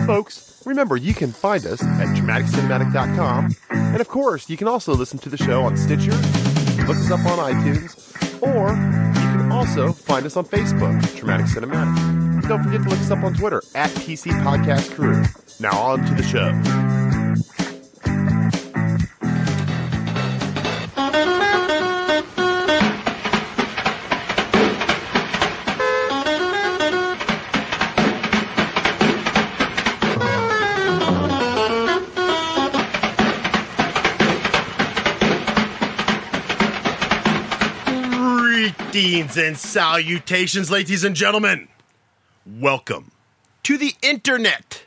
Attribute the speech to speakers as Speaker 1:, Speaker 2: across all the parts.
Speaker 1: Folks, remember you can find us at dramaticcinematic.com, and of course, you can also listen to the show on Stitcher, look us up on iTunes, or you can also find us on Facebook, Dramatic Cinematic. Don't forget to look us up on Twitter at TC Podcast Crew. Now on to the show. Greetings and salutations, ladies and gentlemen. Welcome to the internet.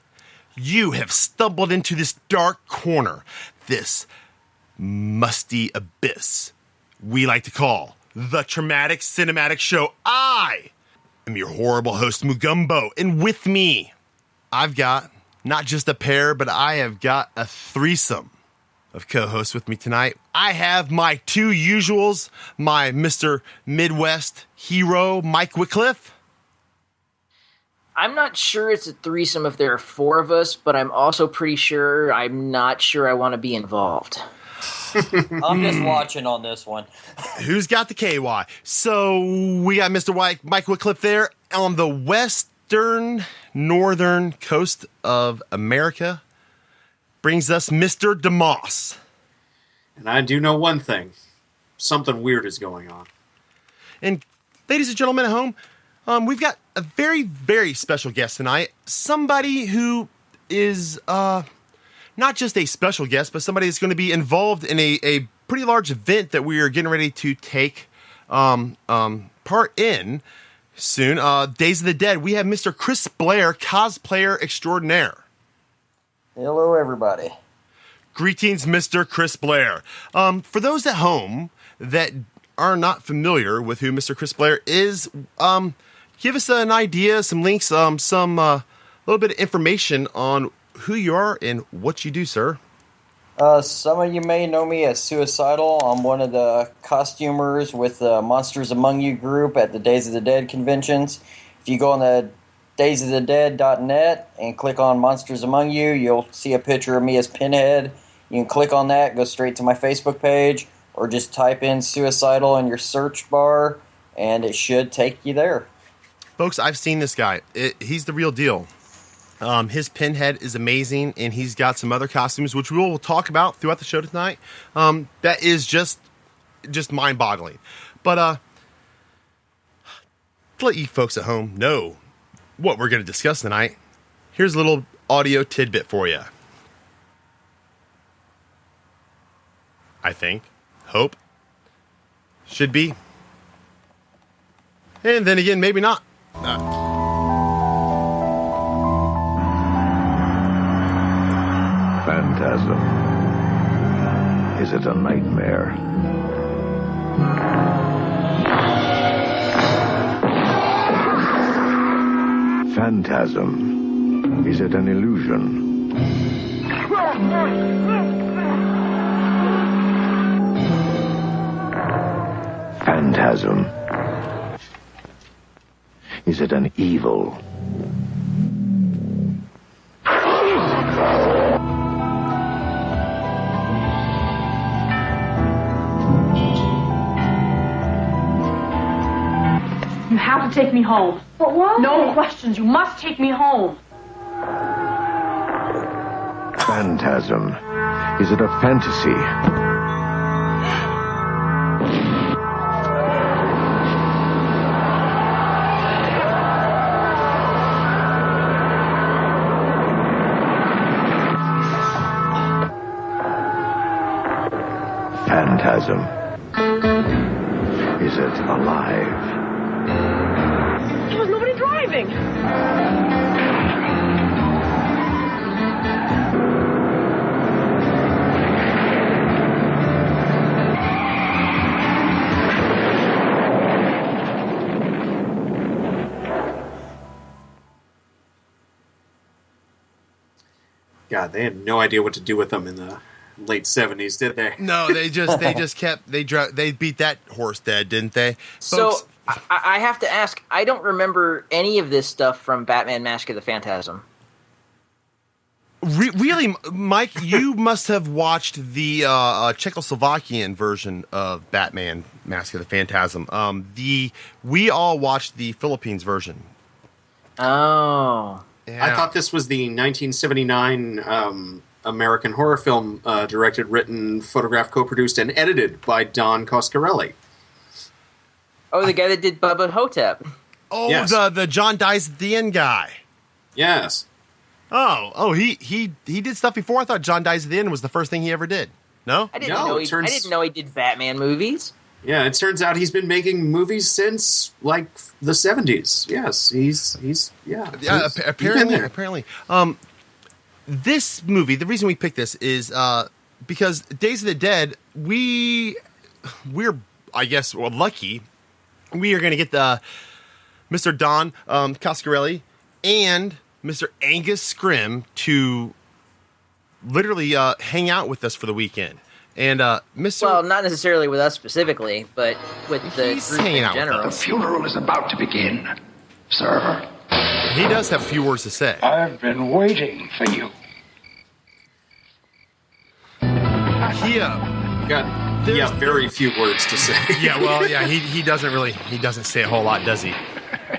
Speaker 1: You have stumbled into this dark corner, this musty abyss we like to call the Dramatic Cinematic Show. I am your horrible host, Mugumbo, and with me, I've got not just a pair, but I have got a threesome of co-hosts with me tonight. I have my two usuals, my Mr. Midwest hero, Mike Wycliffe.
Speaker 2: I'm not sure it's a threesome if there are four of us, but I'm also pretty sure I'm not sure I want to be involved.
Speaker 3: I'm just watching on this one.
Speaker 1: Who's got the KY? So we got Mr. Mike Wycliffe there on the western northern coast of America. Brings us Mr. DeMoss.
Speaker 4: And I do know one thing. Something weird is going on.
Speaker 1: And ladies and gentlemen at home, we've got a very, very special guest tonight. Somebody who is not just a special guest, but somebody that's going to be involved in a pretty large event that we are getting ready to take part in soon. Days of the Dead. We have Mr. Chris Blair, cosplayer extraordinaire.
Speaker 3: Hello, everybody.
Speaker 1: Greetings, Mr. Chris Blair. For those at home that are not familiar with who Mr. Chris Blair is, give us an idea, some links, some little bit of information on who you are and what you do, sir.
Speaker 3: Some of you may know me as Suicidal. I'm one of the costumers with the Monsters Among You group at the Days of the Dead conventions. If you go on the daysofthedead.net and click on Monsters Among You, you'll see a picture of me as Pinhead. You can click on that, go straight to my Facebook page, or just type in Suicidal in your search bar, and it should take you there.
Speaker 1: Folks, I've seen this guy. He's the real deal. His Pinhead is amazing, and he's got some other costumes, which we will talk about throughout the show tonight. That is just mind-boggling. But to let you folks at home know what we're going to discuss tonight, here's a little audio tidbit for you. I think. Hope. Should be. And then again, maybe not.
Speaker 5: Phantasm. Is it a nightmare? Phantasm. Is it an illusion? Phantasm. Is it an evil?
Speaker 6: You have to take me home.
Speaker 7: But why?
Speaker 6: No questions. You must take me home.
Speaker 5: Phantasm. Is it a fantasy? Phantasm. Is it alive?
Speaker 6: There was nobody driving.
Speaker 4: God, they had no idea what to do with them in the late 70s, did they?
Speaker 1: No, they beat that horse dead, didn't they?
Speaker 2: So
Speaker 1: Folks,
Speaker 2: I have to ask, I don't remember any of this stuff from Batman Mask of the Phantasm.
Speaker 1: Really, Mike, you must have watched the Czechoslovakian version of Batman: Mask of the Phantasm. We all watched the Philippines version.
Speaker 2: Oh.
Speaker 1: Yeah.
Speaker 4: I thought this was the 1979 American horror film directed, written, photographed, co-produced, and edited by Don Coscarelli.
Speaker 2: Oh, the guy that did Bubba Hotep.
Speaker 1: Oh,
Speaker 4: Yes.
Speaker 1: the John Dies at the End guy.
Speaker 4: Yes.
Speaker 1: Oh, he did stuff before. I thought John Dies at the End was the first thing he ever did. No?
Speaker 2: I didn't
Speaker 4: No,
Speaker 2: know
Speaker 4: it turns-
Speaker 2: I didn't know he did Batman movies.
Speaker 4: Yeah, it turns out he's been making movies since, like, the 70s. Yes, he's
Speaker 1: Yeah,
Speaker 4: he's been
Speaker 1: apparently.
Speaker 4: there.
Speaker 1: This movie, the reason we picked this is because Days of the Dead, we're I guess lucky. We are going to get the Mr. Don Coscarelli and Mr. Angus Scrim to literally hang out with us for the weekend. And Mr.
Speaker 2: Well, not necessarily with us specifically, but with the
Speaker 1: He's
Speaker 2: group
Speaker 1: hanging
Speaker 2: in
Speaker 1: out with
Speaker 2: general.
Speaker 5: The funeral is about to begin, sir.
Speaker 1: he does have a few words to say.
Speaker 5: I've been waiting for you.
Speaker 4: Got very few words to say.
Speaker 1: Yeah, well, yeah, he doesn't say a whole lot, does he?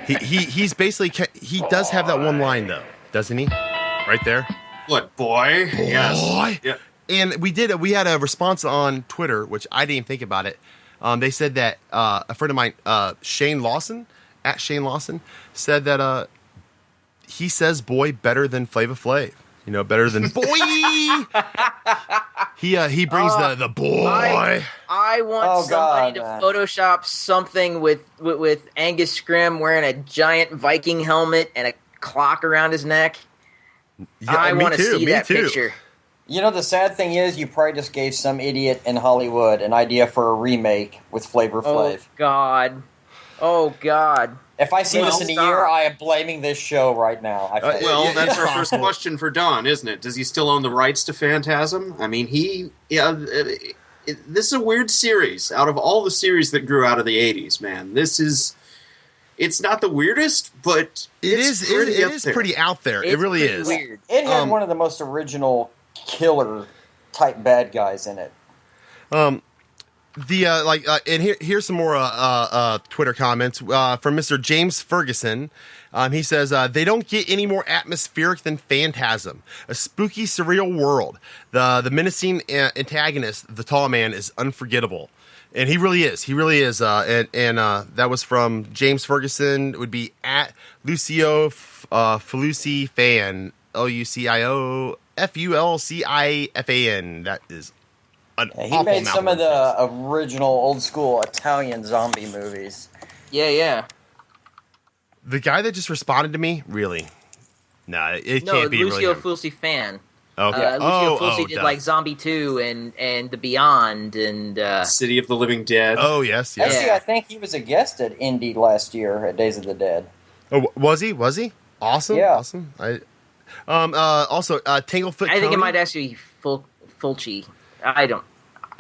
Speaker 1: He's basically, he does have that one line though, doesn't he? Right there.
Speaker 4: What, boy? Yes.
Speaker 1: Boy.
Speaker 4: Yeah.
Speaker 1: And we had a response on Twitter, which I didn't even think about it. They said that a friend of mine, Shane Lawson, said that he says "boy" better than Flava Flav. You know, better than boy. He brings the boy.
Speaker 2: I want
Speaker 3: Oh,
Speaker 2: somebody
Speaker 3: God,
Speaker 2: to
Speaker 3: man.
Speaker 2: Photoshop something with Angus Scrim wearing a giant Viking helmet and a clock around his neck.
Speaker 1: Yeah,
Speaker 2: I
Speaker 1: me
Speaker 2: want to
Speaker 1: too,
Speaker 2: see
Speaker 1: me
Speaker 2: that
Speaker 1: too.
Speaker 2: picture.
Speaker 3: You know, the sad thing is, you probably just gave some idiot in Hollywood an idea for a remake with Flavor Flav.
Speaker 2: Oh God.
Speaker 3: If I see
Speaker 2: Well,
Speaker 3: this in a
Speaker 2: stop.
Speaker 3: year, I am blaming this show right now. I think.
Speaker 4: Well,
Speaker 1: Yeah,
Speaker 4: that's
Speaker 1: it's
Speaker 4: our first
Speaker 1: possible.
Speaker 4: question for Don, isn't it? Does he still own the rights to Phantasm? I mean, this is a weird series. Out of all the series that grew out of the 80s, man, it's not the weirdest, but
Speaker 1: It
Speaker 4: it's
Speaker 1: is pretty out there. It
Speaker 2: It's
Speaker 1: really
Speaker 2: pretty
Speaker 1: is.
Speaker 2: weird.
Speaker 3: It had one of the most original killer type bad guys in it.
Speaker 1: And here's some more Twitter comments from Mr. James Ferguson. He says they don't get any more atmospheric than Phantasm, a spooky, surreal world. The menacing antagonist, the tall man, is unforgettable, and he really is. He really is. And that was from James Ferguson. It would be at Lucio Feluci Fan, LucioFulcifan. That is.
Speaker 3: He made some of the original old school Italian zombie movies.
Speaker 2: Yeah.
Speaker 1: The guy that just responded to me, really? Nah, it
Speaker 2: No,
Speaker 1: can't be
Speaker 2: Lucio
Speaker 1: really him.
Speaker 2: Fulci fan.
Speaker 1: Okay.
Speaker 2: Lucio Fulci did
Speaker 1: duh.
Speaker 2: like Zombie 2 and The Beyond and
Speaker 4: City of the Living Dead.
Speaker 1: Oh, yes.
Speaker 3: Actually,
Speaker 2: Yeah.
Speaker 3: I think he was a guest at Indy last year at Days of the Dead.
Speaker 1: Oh, was he? Awesome.
Speaker 3: Yeah.
Speaker 1: Awesome. Also, Tanglefoot
Speaker 2: I think
Speaker 1: Tony.
Speaker 2: it might actually be Fulci.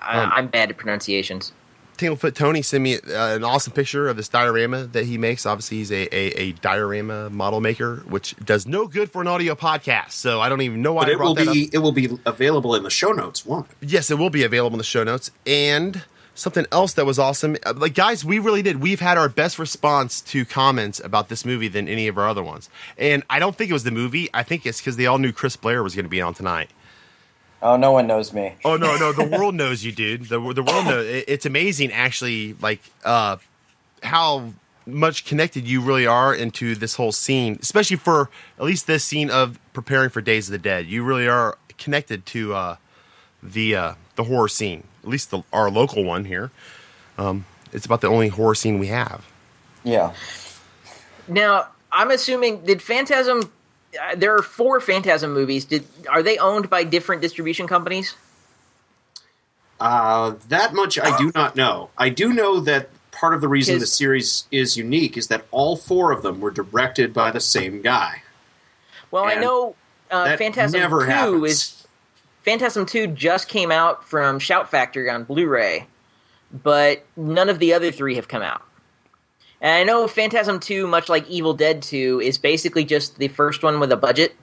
Speaker 2: I'm bad at pronunciations.
Speaker 1: Tanglefoot Tony sent me an awesome picture of this diorama that he makes. Obviously, he's a diorama model maker, which does no good for an audio podcast. So I don't even know why
Speaker 4: But
Speaker 1: I
Speaker 4: it
Speaker 1: brought
Speaker 4: will
Speaker 1: that up.
Speaker 4: be available in the show notes, won't it?
Speaker 1: Yes, it will be available in the show notes. And something else that was awesome. Like, guys, we really did. We've had our best response to comments about this movie than any of our other ones. And I don't think it was the movie. I think it's because they all knew Chris Blair was going to be on tonight.
Speaker 3: Oh, no one knows me.
Speaker 1: Oh, no, the world knows you, dude. The world knows. It's amazing, actually, like, how much connected you really are into this whole scene, especially for at least this scene of preparing for Days of the Dead. You really are connected to the horror scene, at least our local one here. It's about the only horror scene we have.
Speaker 3: Yeah.
Speaker 2: Now, I'm assuming, did Phantasm... there are 4 Phantasm movies. Are they owned by different distribution companies?
Speaker 4: That much I do not know. I do know that part of the reason the series is unique is that all 4 of them were directed by the same guy.
Speaker 2: Well, I
Speaker 4: And
Speaker 2: know
Speaker 4: that
Speaker 2: Phantasm
Speaker 4: never
Speaker 2: 2
Speaker 4: happens.
Speaker 2: Phantasm 2 just came out from Shout Factory on Blu-ray, but none of the other 3 have come out. And I know Phantasm 2, much like Evil Dead 2, is basically just the first one with a budget.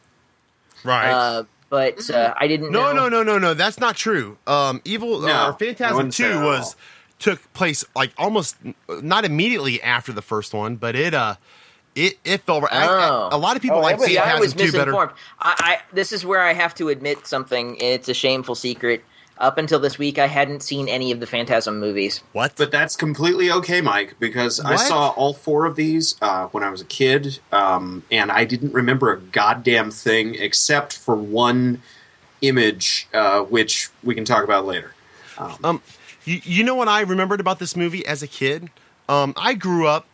Speaker 1: Right.
Speaker 2: but I didn't know.
Speaker 1: No. That's not true. Phantasm 2 took place like almost not immediately after the first one, but it fell. A lot of people like Phantasm 2 better.
Speaker 2: This is where I have to admit something. It's a shameful secret. Up until this week, I hadn't seen any of the Phantasm movies.
Speaker 1: What?
Speaker 4: But that's completely okay, Mike, because I saw all 4 of these when I was a kid, and I didn't remember a goddamn thing except for one image, which we can talk about later.
Speaker 1: You know what I remembered about this movie as a kid? I grew up,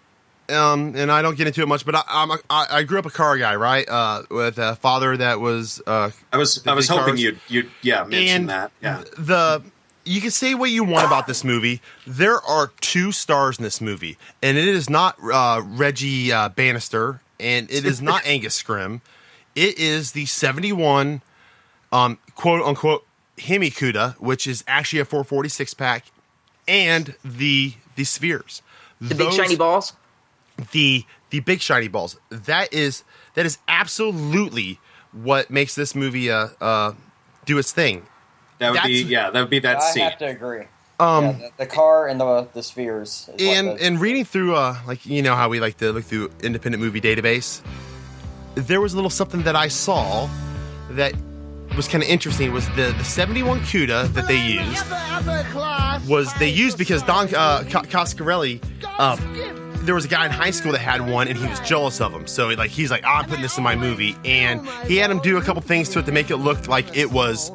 Speaker 1: and I don't get into it much, but I grew up a car guy, right? With a father that was.
Speaker 4: I was hoping you'd mention that. Yeah.
Speaker 1: You can say what you want about this movie. There are 2 stars in this movie, and it is not Reggie Bannister, and it is not Angus Scrimm. It is the 71 quote unquote Himikuda, which is actually a 446 pack, and the spheres.
Speaker 2: The big shiny balls?
Speaker 1: The big shiny balls. That is absolutely what makes this movie do its thing.
Speaker 4: That would be that scene.
Speaker 3: I have to agree. The car and the spheres.
Speaker 1: And reading through like you know how we like to look through Independent Movie Database, there was a little something that I saw that was kind of interesting. Was the 71 CUDA that they used because Don Coscarelli, there was a guy in high school that had one and he was jealous of him, so he's like, I'm putting this in my movie, and he had him do a couple things to it to make it look like it was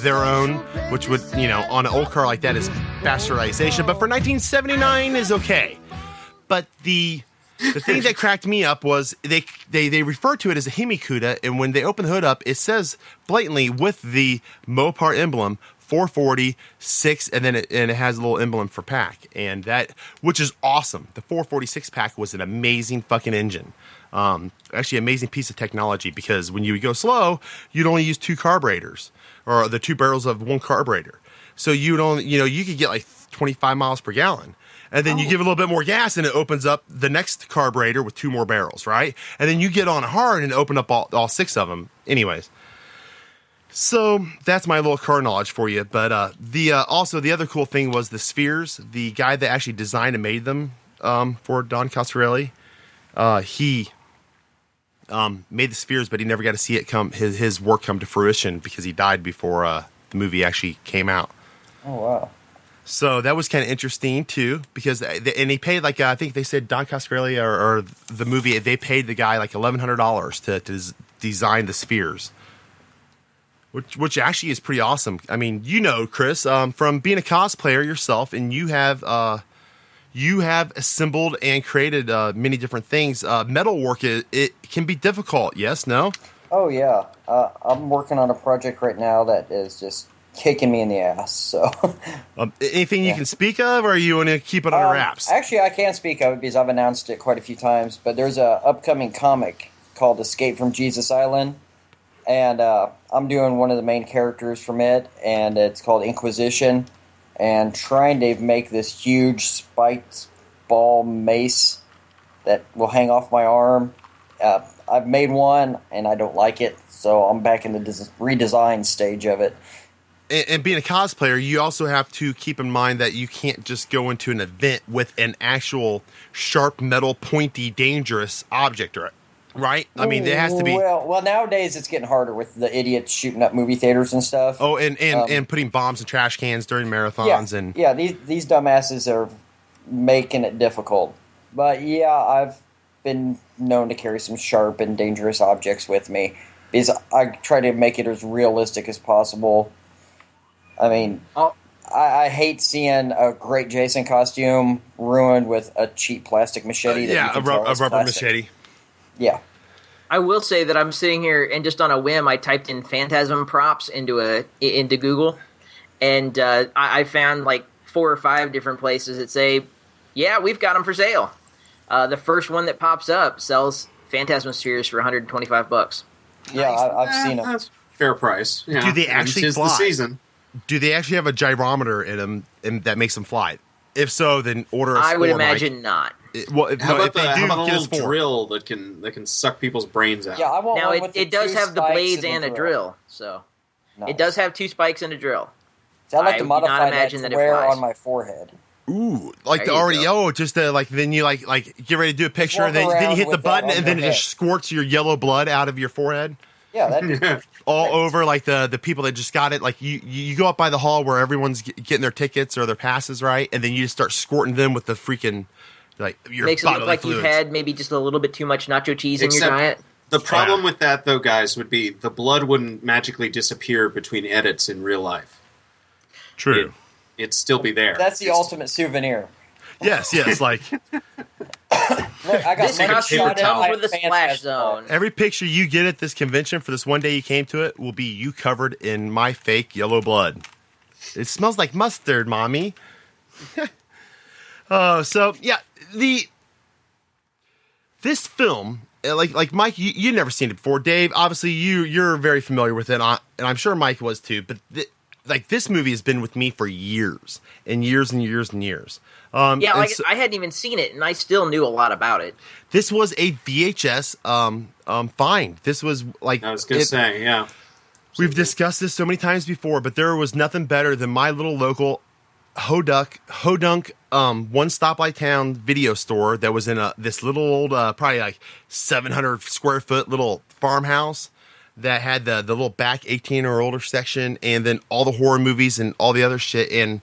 Speaker 1: their own, which would, on an old car like that is bastardization, but for 1979 is okay. But the thing that cracked me up was they refer to it as a Himikuda, and when they open the hood up, it says blatantly with the Mopar emblem 440, 6, and then it has a little emblem for pack, and that, which is awesome. The 446 pack was an amazing fucking engine. Actually, amazing piece of technology, because when you go slow, you'd only use 2 carburetors, or the 2 barrels of 1 carburetor. So you'd only, you could get like 25 miles per gallon. And then you give it a little bit more gas, and it opens up the next carburetor with 2 more barrels, right? And then you get on hard and open up all 6 of them. Anyways. So that's my little car knowledge for you. But also the other cool thing was the spheres. The guy that actually designed and made them for Don Coscarelli, he made the spheres, but he never got to see it his work come to fruition because he died before the movie actually came out.
Speaker 3: Oh, wow.
Speaker 1: So that was kind of interesting too, because he paid I think they said Don Coscarelli or the movie, they paid the guy like $1,100 to design the spheres, which actually is pretty awesome. I mean, Chris, from being a cosplayer yourself, and you have assembled and created many different things. Metal work it can be difficult. Yes, no?
Speaker 3: Oh yeah, I'm working on a project right now that is just kicking me in the ass. So,
Speaker 1: anything you can speak of, or you want to keep it under wraps?
Speaker 3: Actually, I can speak of it because I've announced it quite a few times. But there's a upcoming comic called Escape from Jesus Island, and I'm doing one of the main characters from it, and it's called Inquisition, and trying to make this huge spiked ball mace that will hang off my arm. I've made one, and I don't like it, so I'm back in the redesign stage of it.
Speaker 1: And being a cosplayer, you also have to keep in mind that you can't just go into an event with an actual sharp metal, pointy, dangerous object, right? I mean, there has to be.
Speaker 3: Well, nowadays it's getting harder with the idiots shooting up movie theaters and stuff.
Speaker 1: Oh, and putting bombs in trash cans during marathons.
Speaker 3: Yeah, these dumbasses are making it difficult. But yeah, I've been known to carry some sharp and dangerous objects with me because I try to make it as realistic as possible. I mean, I hate seeing a great Jason costume ruined with a cheap plastic machete.
Speaker 1: A rubber machete.
Speaker 3: Yeah.
Speaker 2: I will say that I'm sitting here, and just on a whim, I typed in Phantasm props into Google, and I found like 4 or 5 different places that say, yeah, we've got them for sale. The first one that pops up sells Phantasm spheres for $125.
Speaker 3: Yeah, I've seen them.
Speaker 4: Fair price. Yeah.
Speaker 1: Do they actually fly?
Speaker 4: The season.
Speaker 1: Do they actually have a gyrometer in them that makes them fly? If so, then order a
Speaker 2: I would
Speaker 1: score,
Speaker 2: imagine
Speaker 1: Mike.
Speaker 2: not.
Speaker 4: How about a
Speaker 1: get
Speaker 4: little
Speaker 1: us 4.
Speaker 4: drill that can suck people's brains out?
Speaker 3: Yeah, I want
Speaker 2: Now
Speaker 3: one with
Speaker 2: it does
Speaker 3: two
Speaker 2: have the
Speaker 3: spikes
Speaker 2: blades and a drill, so
Speaker 3: Nice.
Speaker 2: it does have 2 spikes and a drill.
Speaker 3: So I'd like
Speaker 2: I
Speaker 3: to
Speaker 2: would not
Speaker 3: modify that
Speaker 2: imagine
Speaker 3: to
Speaker 2: that it
Speaker 3: wear
Speaker 2: flies.
Speaker 3: on my forehead.
Speaker 1: Ooh, like
Speaker 2: There
Speaker 1: the
Speaker 2: you
Speaker 1: REO, just then you like get ready to do a picture,
Speaker 3: walk
Speaker 1: and then you
Speaker 3: around
Speaker 1: hit the
Speaker 3: with that
Speaker 1: button,
Speaker 3: on
Speaker 1: and then it
Speaker 3: your
Speaker 1: just
Speaker 3: head.
Speaker 1: squirts your yellow blood out of your forehead.
Speaker 3: Yeah, that.
Speaker 1: All over, like the people that just got it. Like you go up by the hall where everyone's getting their tickets or their passes, right? And then you just start squirting them with the freaking your
Speaker 2: Makes it look
Speaker 1: bodily
Speaker 2: like
Speaker 1: fluids.
Speaker 2: you've had maybe just a little bit too much nacho cheese in
Speaker 4: Except
Speaker 2: your diet.
Speaker 4: the problem with that, though, guys, would be the blood wouldn't magically disappear between edits in real life.
Speaker 1: True.
Speaker 4: It'd still be there.
Speaker 3: That's the ultimate souvenir.
Speaker 1: Yes. Like
Speaker 3: Look, I got
Speaker 2: This
Speaker 3: money
Speaker 2: costume
Speaker 3: shot in
Speaker 2: comes
Speaker 3: my
Speaker 2: with a
Speaker 3: Phantasm.
Speaker 2: splash zone.
Speaker 1: every picture you get at this convention for this one day you came to it will be you covered in my fake yellow blood. It smells like mustard, mommy. So yeah, this film, like Mike, you never seen it before. Dave, obviously you're very familiar with it, and I'm sure Mike was too. But this movie has been with me for years and years and years and years.
Speaker 2: Yeah,
Speaker 1: and
Speaker 2: like
Speaker 1: so-
Speaker 2: I hadn't even seen it, and I still knew a lot about it.
Speaker 1: this was a VHS find. This was like
Speaker 4: I was going to say, yeah.
Speaker 1: We've discussed this so many times before, but there was nothing better than my little local Hodunk one stoplight town video store that was in this little old probably like 700 square foot little farmhouse that had the little back 18 or older section, and then all the horror movies and all the other shit. And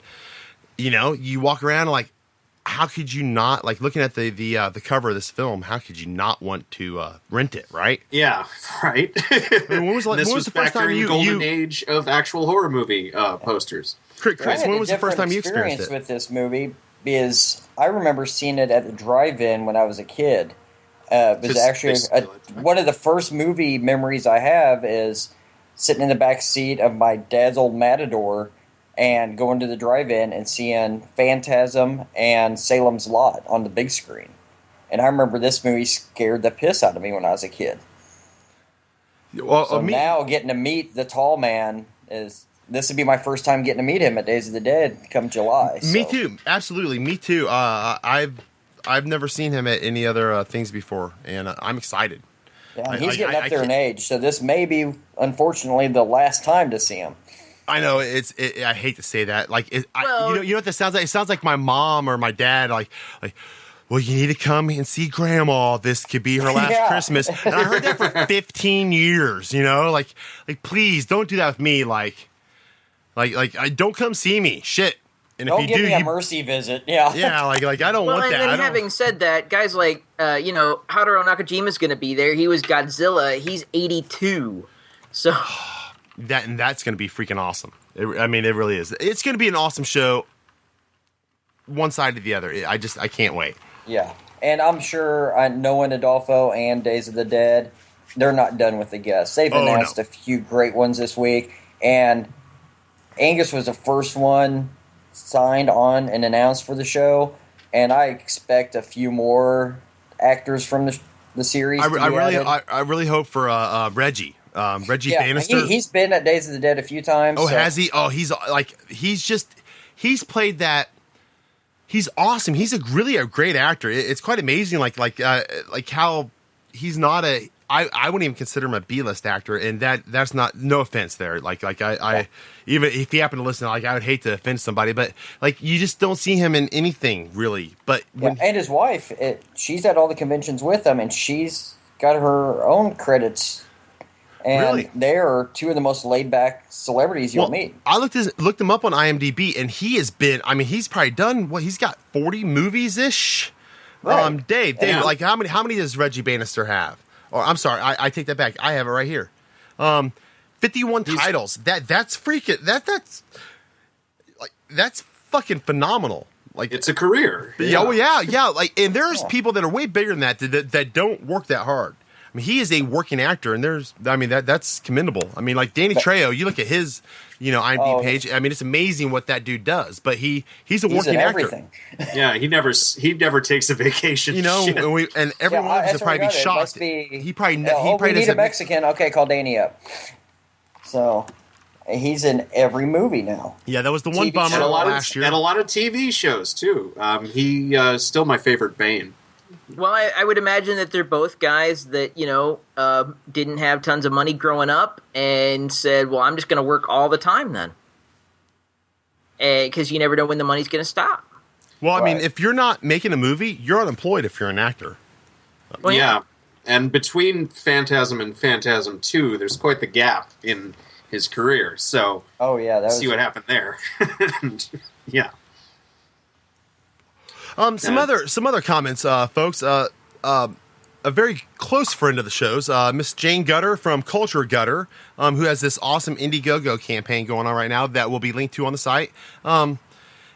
Speaker 1: you walk around and like, how could you not, like, looking at the cover of this film, how could you not want to rent it, right?
Speaker 4: Yeah, right.
Speaker 1: I mean, when was
Speaker 4: This was
Speaker 1: the
Speaker 4: back
Speaker 1: first time
Speaker 4: during the
Speaker 1: you
Speaker 4: golden age of actual horror movie posters.
Speaker 1: Chris,
Speaker 3: I had
Speaker 1: when
Speaker 3: a
Speaker 1: was the first
Speaker 3: different
Speaker 1: time you experienced
Speaker 3: experience
Speaker 1: it?
Speaker 3: with this movie because I remember seeing it at the drive-in when I was a kid. It was actually one of the first movie memories I have is sitting in the back seat of my dad's old Matador and going to the drive-in and seeing Phantasm and Salem's Lot on the big screen. And I remember this movie scared the piss out of me when I was a kid.
Speaker 1: Well,
Speaker 3: So now getting to meet the tall man this would be my first time getting to meet him at Days of the Dead come July.
Speaker 1: Me
Speaker 3: so.
Speaker 1: too, absolutely, me too. I've never seen him at any other things before, and I'm excited.
Speaker 3: Yeah, and he's getting
Speaker 1: I
Speaker 3: up there in
Speaker 1: can't-
Speaker 3: age, so this may be, unfortunately, the last time to see him.
Speaker 1: I know I hate to say that. Like,
Speaker 2: Well-
Speaker 1: you know what this sounds like? It sounds like my mom or my dad. Like, well, you need to come and see Grandma. This could be her last
Speaker 3: Yeah.
Speaker 1: Christmas. And I heard that for 15 years. Like please don't do that with me. Like, don't come see me. Shit. And
Speaker 3: Don't
Speaker 1: if
Speaker 3: give
Speaker 1: you do,
Speaker 3: me a mercy visit. Yeah.
Speaker 1: yeah, like I don't
Speaker 2: Well,
Speaker 1: want
Speaker 2: and
Speaker 1: that.
Speaker 2: then
Speaker 1: I don't,
Speaker 2: having said that, guys like Haruo Nakajima's going to be there. He was Godzilla. He's 82, so
Speaker 1: that's going to be freaking awesome. It really is. It's going to be an awesome show. One side to the other. I can't wait.
Speaker 3: Yeah. And I'm sure Noah Adolfo and Days of the Dead, they're not done with the guests. They've announced a few great ones this week. And Angus was the first one signed on and announced for the show. And I expect a few more actors from the series.
Speaker 1: I really hope for Reggie. Reggie Bannister.
Speaker 3: He's been at Days of the Dead a few times.
Speaker 1: Oh,
Speaker 3: so.
Speaker 1: has he? Oh, he's played that. He's awesome. He's really a great actor. It's quite amazing. Like how he's not a. I wouldn't even consider him a B-list actor, and that's not. No offense there. I even if he happened to listen, I would hate to offend somebody, but you just don't see him in anything really. But
Speaker 3: and his wife, she's at all the conventions with him, and she's got her own credits. And
Speaker 1: Really?
Speaker 3: they are two of the most laid-back celebrities you'll meet.
Speaker 1: I looked him up on IMDb, and he has been. He's probably done he's got 40 movies ish.
Speaker 3: Right.
Speaker 1: Dave,
Speaker 3: Yeah.
Speaker 1: like how many does Reggie Bannister have? Or I'm sorry, I take that back. I have it right here. 51 titles. That's freaking that's fucking phenomenal. Like
Speaker 4: It's a career.
Speaker 1: yeah. Oh yeah. And there's people that are way bigger than that don't work that hard. I mean, he is a working actor, and that's commendable. I mean, like Danny Trejo, you look at his, IMDb page. I mean, it's amazing what that dude does. But he's a working
Speaker 3: in
Speaker 1: actor.
Speaker 3: everything.
Speaker 4: Yeah, he never takes a vacation.
Speaker 1: And everyone would probably be shocked. He probably
Speaker 3: we need a
Speaker 1: doesn't.
Speaker 3: Mexican. Okay, call Danny up. So he's in every movie now.
Speaker 1: Yeah, that was the one
Speaker 3: TV
Speaker 1: bummer
Speaker 3: show.
Speaker 1: last year.
Speaker 4: And a lot of TV shows too. He still my favorite Bane.
Speaker 2: Well, I would imagine that they're both guys that, didn't have tons of money growing up and said, well, I'm just going to work all the time then. Because you never know when the money's going to stop.
Speaker 1: Well, I mean, if you're not making a movie, you're unemployed if you're an actor.
Speaker 4: Well, yeah. And between Phantasm and Phantasm 2, there's quite the gap in his career. So, see what happened there. Yeah.
Speaker 1: Some other comments, folks. A very close friend of the show's, Miss Jane Gutter from Culture Gutter, who has this awesome Indiegogo campaign going on right now that will be linked to on the site.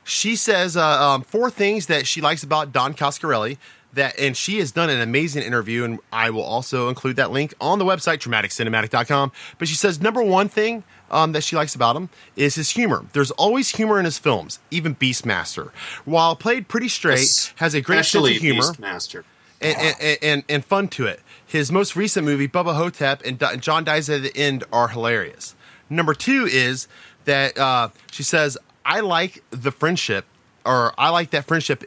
Speaker 1: She says 4 things that she likes about Don Coscarelli. And she has done an amazing interview, and I will also include that link on the website, dramaticcinematic.com. But she says number 1 thing that she likes about him is his humor. There's always humor in his films, even Beastmaster. While played pretty straight, has a great sense of humor.
Speaker 4: Beastmaster.
Speaker 1: And fun to it. His most recent movie, Bubba Hotep and John Dies at the End, are hilarious. Number 2 is that she says, I like that friendship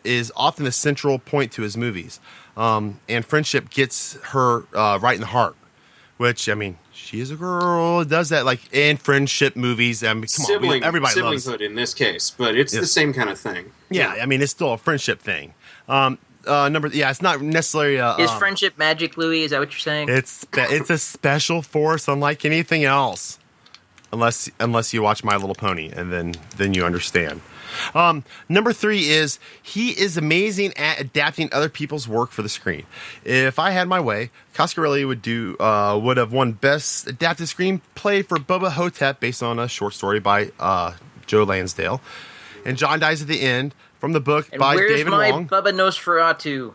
Speaker 1: is often the central point to his movies. And friendship gets her right in the heart. Which, I mean, she is a girl who does that, in friendship movies. I mean, come on, everybody loves
Speaker 4: siblinghood in this case, but it's the same kind of thing.
Speaker 1: Yeah, I mean, it's still a friendship thing. It's not necessarily
Speaker 2: is friendship magic, Louis? Is that what you're saying?
Speaker 1: It's a special force, unlike anything else, unless you watch My Little Pony, and then you understand. Number 3 is he is amazing at adapting other people's work for the screen. If I had my way, Coscarelli would have won Best Adapted Screenplay for Bubba Hotep based on a short story by Joe Lansdale, and John Dies at the End from the book by David Wong.
Speaker 2: Where's my Bubba Nosferatu?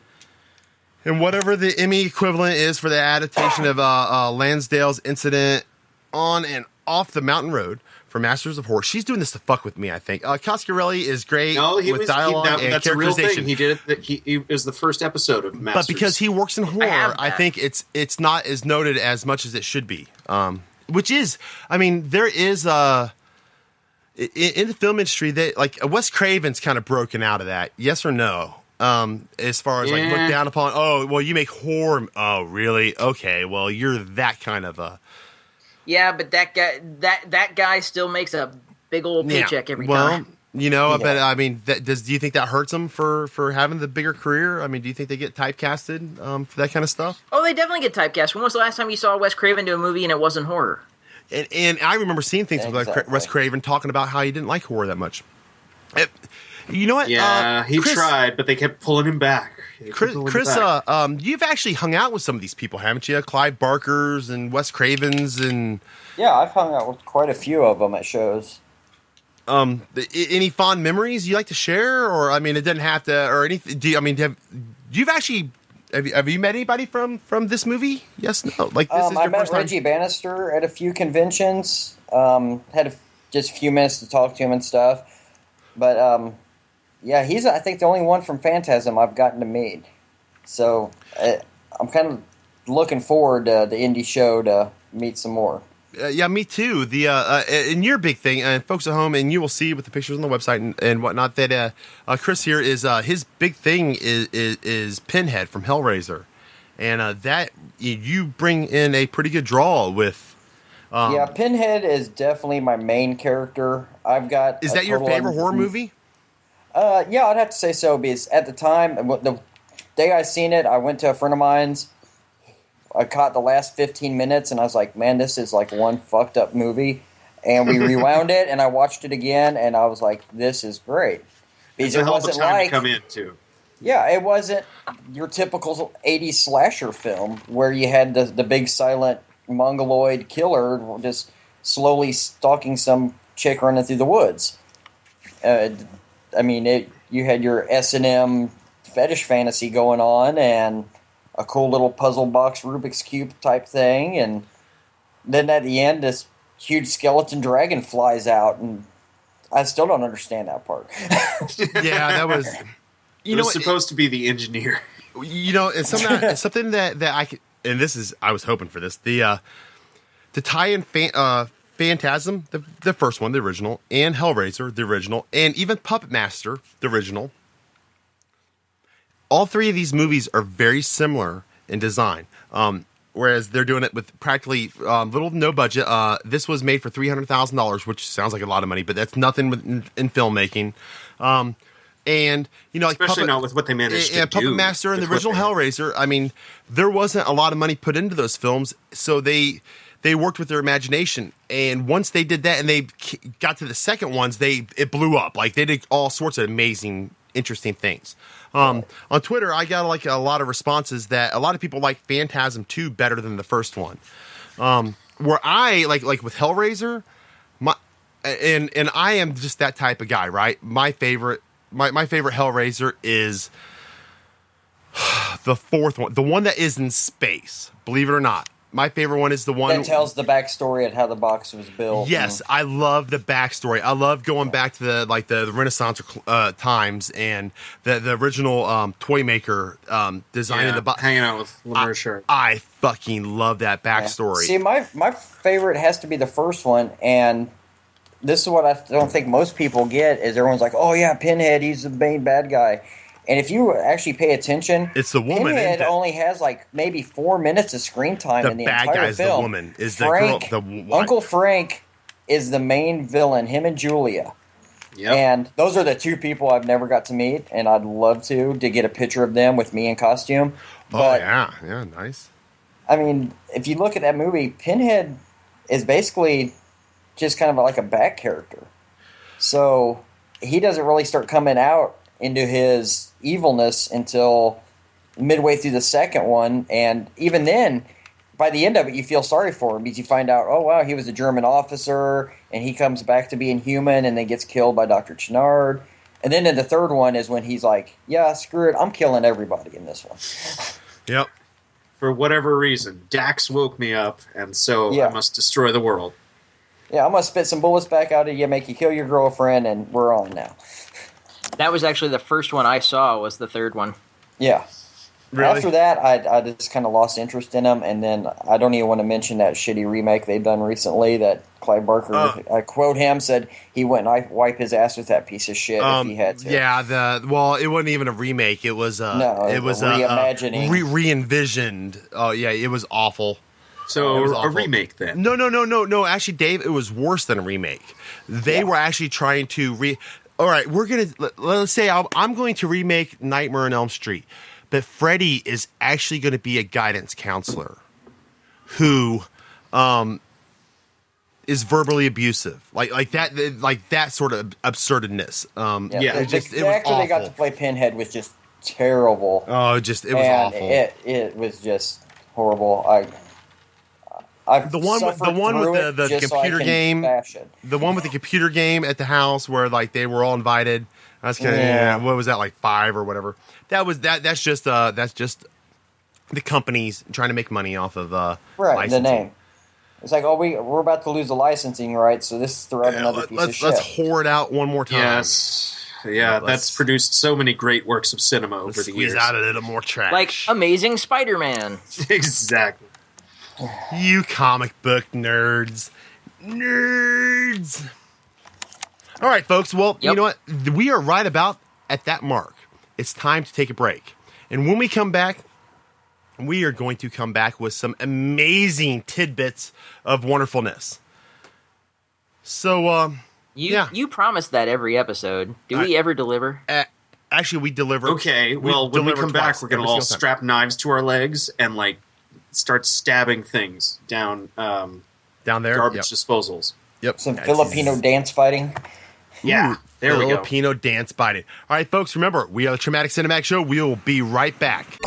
Speaker 1: And whatever the Emmy equivalent is for the adaptation of Lansdale's incident on and off the mountain road for Masters of Horror. She's doing this to fuck with me, I think. Coscarelli is great with dialogue and
Speaker 4: that's a real
Speaker 1: characterization.
Speaker 4: thing. He did it. He was the first episode of Masters.
Speaker 1: But because he works in horror, I think it's not as noted as much as it should be. Which is, I mean, there is in the film industry that Wes Craven's kind of broken out of that. Yes or no? As far as looked down upon. Oh, well, you make horror. Oh, really? Okay. Well, you're that kind of a.
Speaker 2: Yeah, but that guy still makes a big old paycheck every time.
Speaker 1: But I mean, do you think that hurts him for having the bigger career? I mean, do you think they get typecasted for that kind of stuff?
Speaker 2: Oh, they definitely get typecast. When was the last time you saw Wes Craven do a movie and it wasn't horror?
Speaker 1: And I remember seeing things with Wes Craven talking about how he didn't like horror that much. You know what?
Speaker 4: Yeah, he tried, but they kept pulling him back.
Speaker 1: Chris, you've actually hung out with some of these people, haven't you? Clive Barkers and Wes Cravens and...
Speaker 3: Yeah, I've hung out with quite a few of them at shows.
Speaker 1: Any fond memories you like to share? Or, I mean, it doesn't have to... Or anything. Have you met anybody from this movie? Yes, no? This is your
Speaker 3: I met
Speaker 1: first time?
Speaker 3: Reggie Bannister at a few conventions. Had just a few minutes to talk to him and stuff. But... yeah, he's, I think, the only one from Phantasm I've gotten to meet. So I'm kind of looking forward to the indie show to meet some more.
Speaker 1: Yeah, me too. And your big thing, and folks at home, and you will see with the pictures on the website and whatnot, that Chris here is his big thing is Pinhead from Hellraiser. And that you bring in a pretty good draw with.
Speaker 3: Yeah, Pinhead is definitely my main character. I've got.
Speaker 1: Is that your favorite horror movie?
Speaker 3: Yeah, I'd have to say so, because at the time, the day I seen it, I went to a friend of mine's. I caught the last 15 minutes, and I was like, man, this is like one fucked up movie. And we rewound it, and I watched it again, and I was like, this is great.
Speaker 4: Because it wasn't time to come in, too.
Speaker 3: Yeah, it wasn't your typical 80s slasher film, where you had the big silent mongoloid killer just slowly stalking some chick running through the woods. I mean, you had your S&M fetish fantasy going on and a cool little puzzle box Rubik's Cube type thing. And then at the end, this huge skeleton dragon flies out. And I still don't understand that part.
Speaker 1: Yeah, that was...
Speaker 4: It was supposed to be the engineer.
Speaker 1: It's something that I could... And I was hoping for this. To tie in... Phantasm, the first one, the original, and Hellraiser, the original, and even Puppet Master, the original. all three of these movies are very similar in design. Whereas they're doing it with practically little to no budget. This was made for $300,000, which sounds like a lot of money, but that's nothing in filmmaking. And like
Speaker 4: especially not with what they managed to do.
Speaker 1: Puppet Master and the original Hellraiser. I mean, there wasn't a lot of money put into those films, so they worked with their imagination. And once they did that, and they got to the second ones, it blew up. Like they did all sorts of amazing, interesting things. On Twitter, I got like a lot of responses that a lot of people like Phantasm 2 better than the first one. Where I like with Hellraiser, and I am just that type of guy, right? My favorite Hellraiser is the fourth one, the one that is in space. Believe it or not, my favorite one is the one
Speaker 3: that tells the backstory of how the box was built.
Speaker 1: Yes, I love the backstory. I love going back to the Renaissance times and the original toy maker designing the box.
Speaker 4: Hanging out with Lemire Sharp.
Speaker 1: I fucking love that backstory.
Speaker 3: Yeah. See, my favorite has to be the first one, and this is what I don't think most people get is everyone's like, oh yeah, Pinhead, he's the main bad guy. And if you actually pay attention,
Speaker 1: it's the woman.
Speaker 3: Pinhead only has like maybe 4 minutes of screen time in the entire film. The bad guy is the
Speaker 1: woman. Is
Speaker 3: Frank,
Speaker 1: the girl?
Speaker 3: Uncle Frank is the main villain. Him and Julia. Yep. And those are the two people I've never got to meet, and I'd love to get a picture of them with me in costume. But,
Speaker 1: yeah, nice.
Speaker 3: I mean, if you look at that movie, Pinhead is basically just kind of like a back character. So he doesn't really start coming out into his evilness until midway through the second one, and even then, by the end of it, you feel sorry for him because you find out, oh wow, he was a German officer, and he comes back to being human, and then gets killed by Dr. Chenard. And then in the third one is when he's like, yeah, screw it, I'm killing everybody in this one.
Speaker 1: Yep.
Speaker 4: For whatever reason, Dax woke me up, and so I must destroy the world.
Speaker 3: Yeah, I'm going to spit some bullets back out of you, make you kill your girlfriend, and we're on now.
Speaker 2: That was actually the first one I saw, was the third one.
Speaker 3: Yeah.
Speaker 1: Really?
Speaker 3: After that, I just kind of lost interest in them, and then I don't even want to mention that shitty remake they've done recently that Clive Barker, I quote him, said he wouldn't wipe his ass with that piece of shit if he had to.
Speaker 1: Yeah, it wasn't even a remake. It was it was a
Speaker 3: reimagining.
Speaker 1: Re-envisioned. Oh, yeah, it was awful.
Speaker 4: So a remake then?
Speaker 1: No. Actually, Dave, it was worse than a remake. They were actually trying to all right, let's say I'm going to remake Nightmare on Elm Street, but Freddy is actually going to be a guidance counselor who is verbally abusive, like that sort of absurdness.
Speaker 3: The actor they got to play Pinhead was just terrible.
Speaker 1: Oh, it was awful.
Speaker 3: It was just horrible.
Speaker 1: The one with the computer game, the one with the computer game at the house where like they were all invited. I was what was that, like 5 or whatever? That's just the companies trying to make money off of licensing.
Speaker 3: The name. It's like, we're about to lose the licensing rights, so this is another piece of shit.
Speaker 1: Let's whore it out one more time.
Speaker 4: Yes. Yeah, that's produced so many great works of cinema over the years.
Speaker 1: Squeeze out a little more trash.
Speaker 2: Like Amazing Spider-Man.
Speaker 4: Exactly.
Speaker 1: You comic book nerds. All right, folks. Well, you know what? We are right about at that mark. It's time to take a break. And when we come back, we are going to come back with some amazing tidbits of wonderfulness. So,
Speaker 2: You promised that every episode. Do we ever deliver?
Speaker 1: Actually, we deliver.
Speaker 4: Okay, well, when we come back, we're going to all strap knives to our legs and, like, start stabbing things down
Speaker 1: there,
Speaker 4: garbage disposals.
Speaker 1: Yep.
Speaker 3: Some Filipino dance fighting.
Speaker 4: Yeah, there we go.
Speaker 1: Filipino dance fighting. All right, folks, remember, we are the Traumatic Cinematic Show. We will be right back.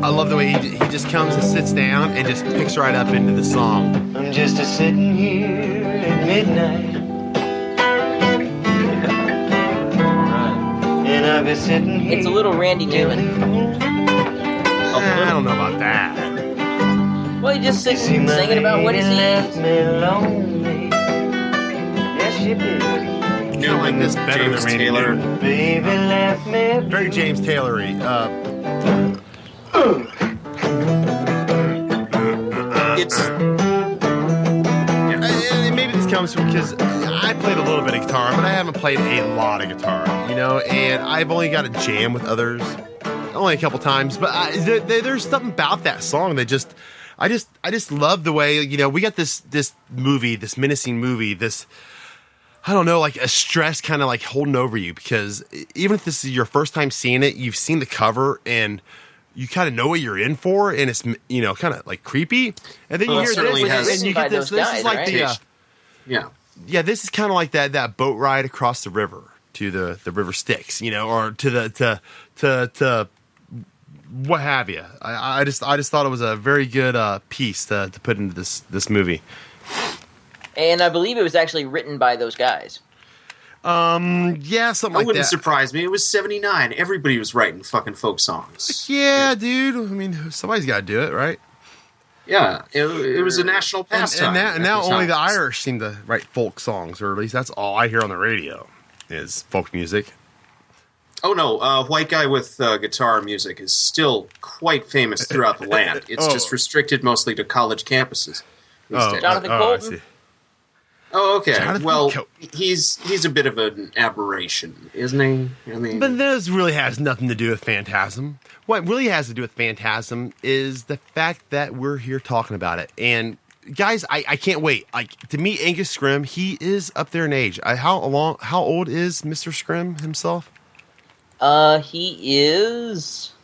Speaker 1: I love the way he just comes and sits down and just picks right up into the song.
Speaker 7: I'm just a sitting here at midnight. And I've been sitting here.
Speaker 2: It's a little Randy Newman.
Speaker 1: I don't know about that.
Speaker 2: Well, he just sits singing about what he sees.
Speaker 7: Yes, you did.
Speaker 1: I like this better
Speaker 4: James
Speaker 1: than Randy
Speaker 4: Taylor.
Speaker 1: Newman.
Speaker 7: Baby, left me.
Speaker 1: Very James Taylor-y.
Speaker 4: It's
Speaker 1: Maybe this comes from because I played a little bit of guitar, but I haven't played a lot of guitar, you know, and I've only got to jam with others only a couple times, but there's something about that song that I just love the way, you know, we got this movie, this menacing movie, this, I don't know, like a stress kind of like holding over you, because even if this is your first time seeing it, you've seen the cover and you kind of know what you're in for, and it's, you know, kind of like creepy. And then you hear this, and you get this. This is like the this is kind of like that boat ride across the river to the river Styx, you know, or to what have you. I just thought it was a very good piece to put into this movie.
Speaker 2: And I believe it was actually written by those guys.
Speaker 1: Yeah, something like that.
Speaker 4: Wouldn't surprise me. It was 79. Everybody was writing fucking folk songs.
Speaker 1: Yeah, dude. I mean, somebody's got to do it, right?
Speaker 4: Yeah, it was a national pastime.
Speaker 1: And now only the Irish seem to write folk songs, or at least that's all I hear on the radio is folk music.
Speaker 4: Oh no, white guy with guitar music is still quite famous throughout the land. It's just restricted mostly to college campuses.
Speaker 2: Jonathan Colton?
Speaker 4: Oh, okay.
Speaker 1: Jonathan
Speaker 4: he's a bit of an aberration, isn't he? I mean,
Speaker 1: but this really has nothing to do with Phantasm. What really has to do with Phantasm is the fact that we're here talking about it. And guys, I can't wait. Like, to meet Angus Scrimm, he is up there in age. How old is Mr. Scrimm himself?
Speaker 2: He is.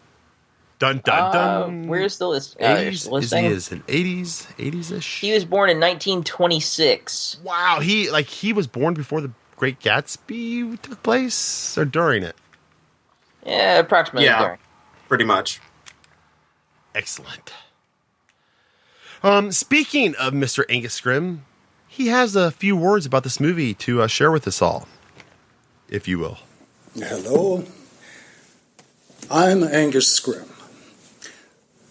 Speaker 1: Dun dun dun.
Speaker 2: Where's the list?
Speaker 1: 80s? He is in 80s-ish.
Speaker 2: He was born in 1926.
Speaker 1: Wow, he was born before the Great Gatsby took place, or during it?
Speaker 2: Yeah, approximately during.
Speaker 4: Pretty much.
Speaker 1: Excellent. Speaking of Mr. Angus Scrimm, he has a few words about this movie to share with us all, if you will.
Speaker 8: Hello. I'm Angus Scrim.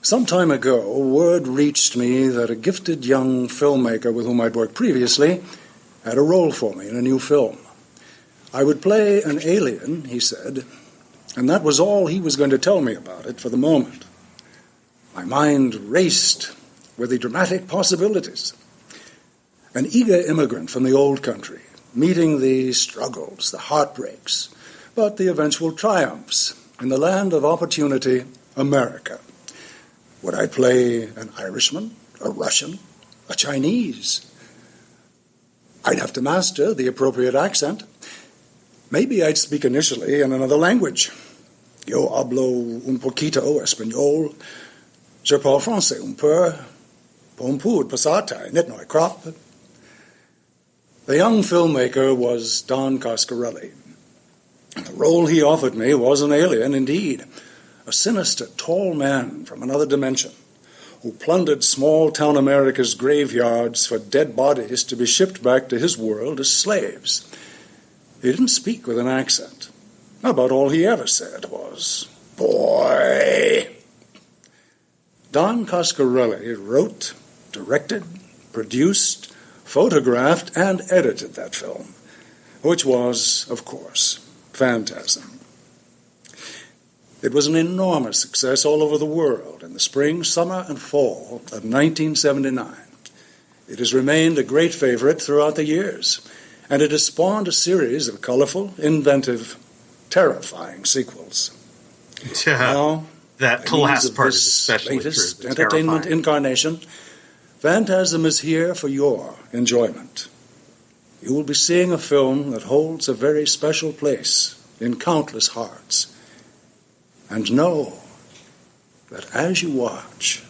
Speaker 8: Some time ago, word reached me that a gifted young filmmaker with whom I'd worked previously had a role for me in a new film. I would play an alien, he said, and that was all he was going to tell me about it for the moment. My mind raced with the dramatic possibilities. An eager immigrant from the old country, meeting the struggles, the heartbreaks, but the eventual triumphs in the land of opportunity, America. Would I play an Irishman, a Russian, a Chinese? I'd have to master the appropriate accent. Maybe I'd speak initially in another language. Yo hablo un poquito español. Je parle français un peu. Bon peu de passata, net noi crop. The young filmmaker was Don Coscarelli. The role he offered me was an alien indeed. A sinister, tall man from another dimension who plundered small-town America's graveyards for dead bodies to be shipped back to his world as slaves. He didn't speak with an accent. About all he ever said was, "Boy." Don Coscarelli wrote, directed, produced, photographed, and edited that film, which was, of course, Phantasm. It was an enormous success all over the world in the spring, summer, and fall of 1979. It has remained a great favorite throughout the years, and it has spawned a series of colorful, inventive, terrifying sequels. Now,
Speaker 4: that last part is especially
Speaker 8: latest
Speaker 4: true.
Speaker 8: entertainment
Speaker 4: Terrifying.
Speaker 8: incarnation, Phantasm is here for your enjoyment. You will be seeing a film that holds a very special place in countless hearts. And know that as you watch,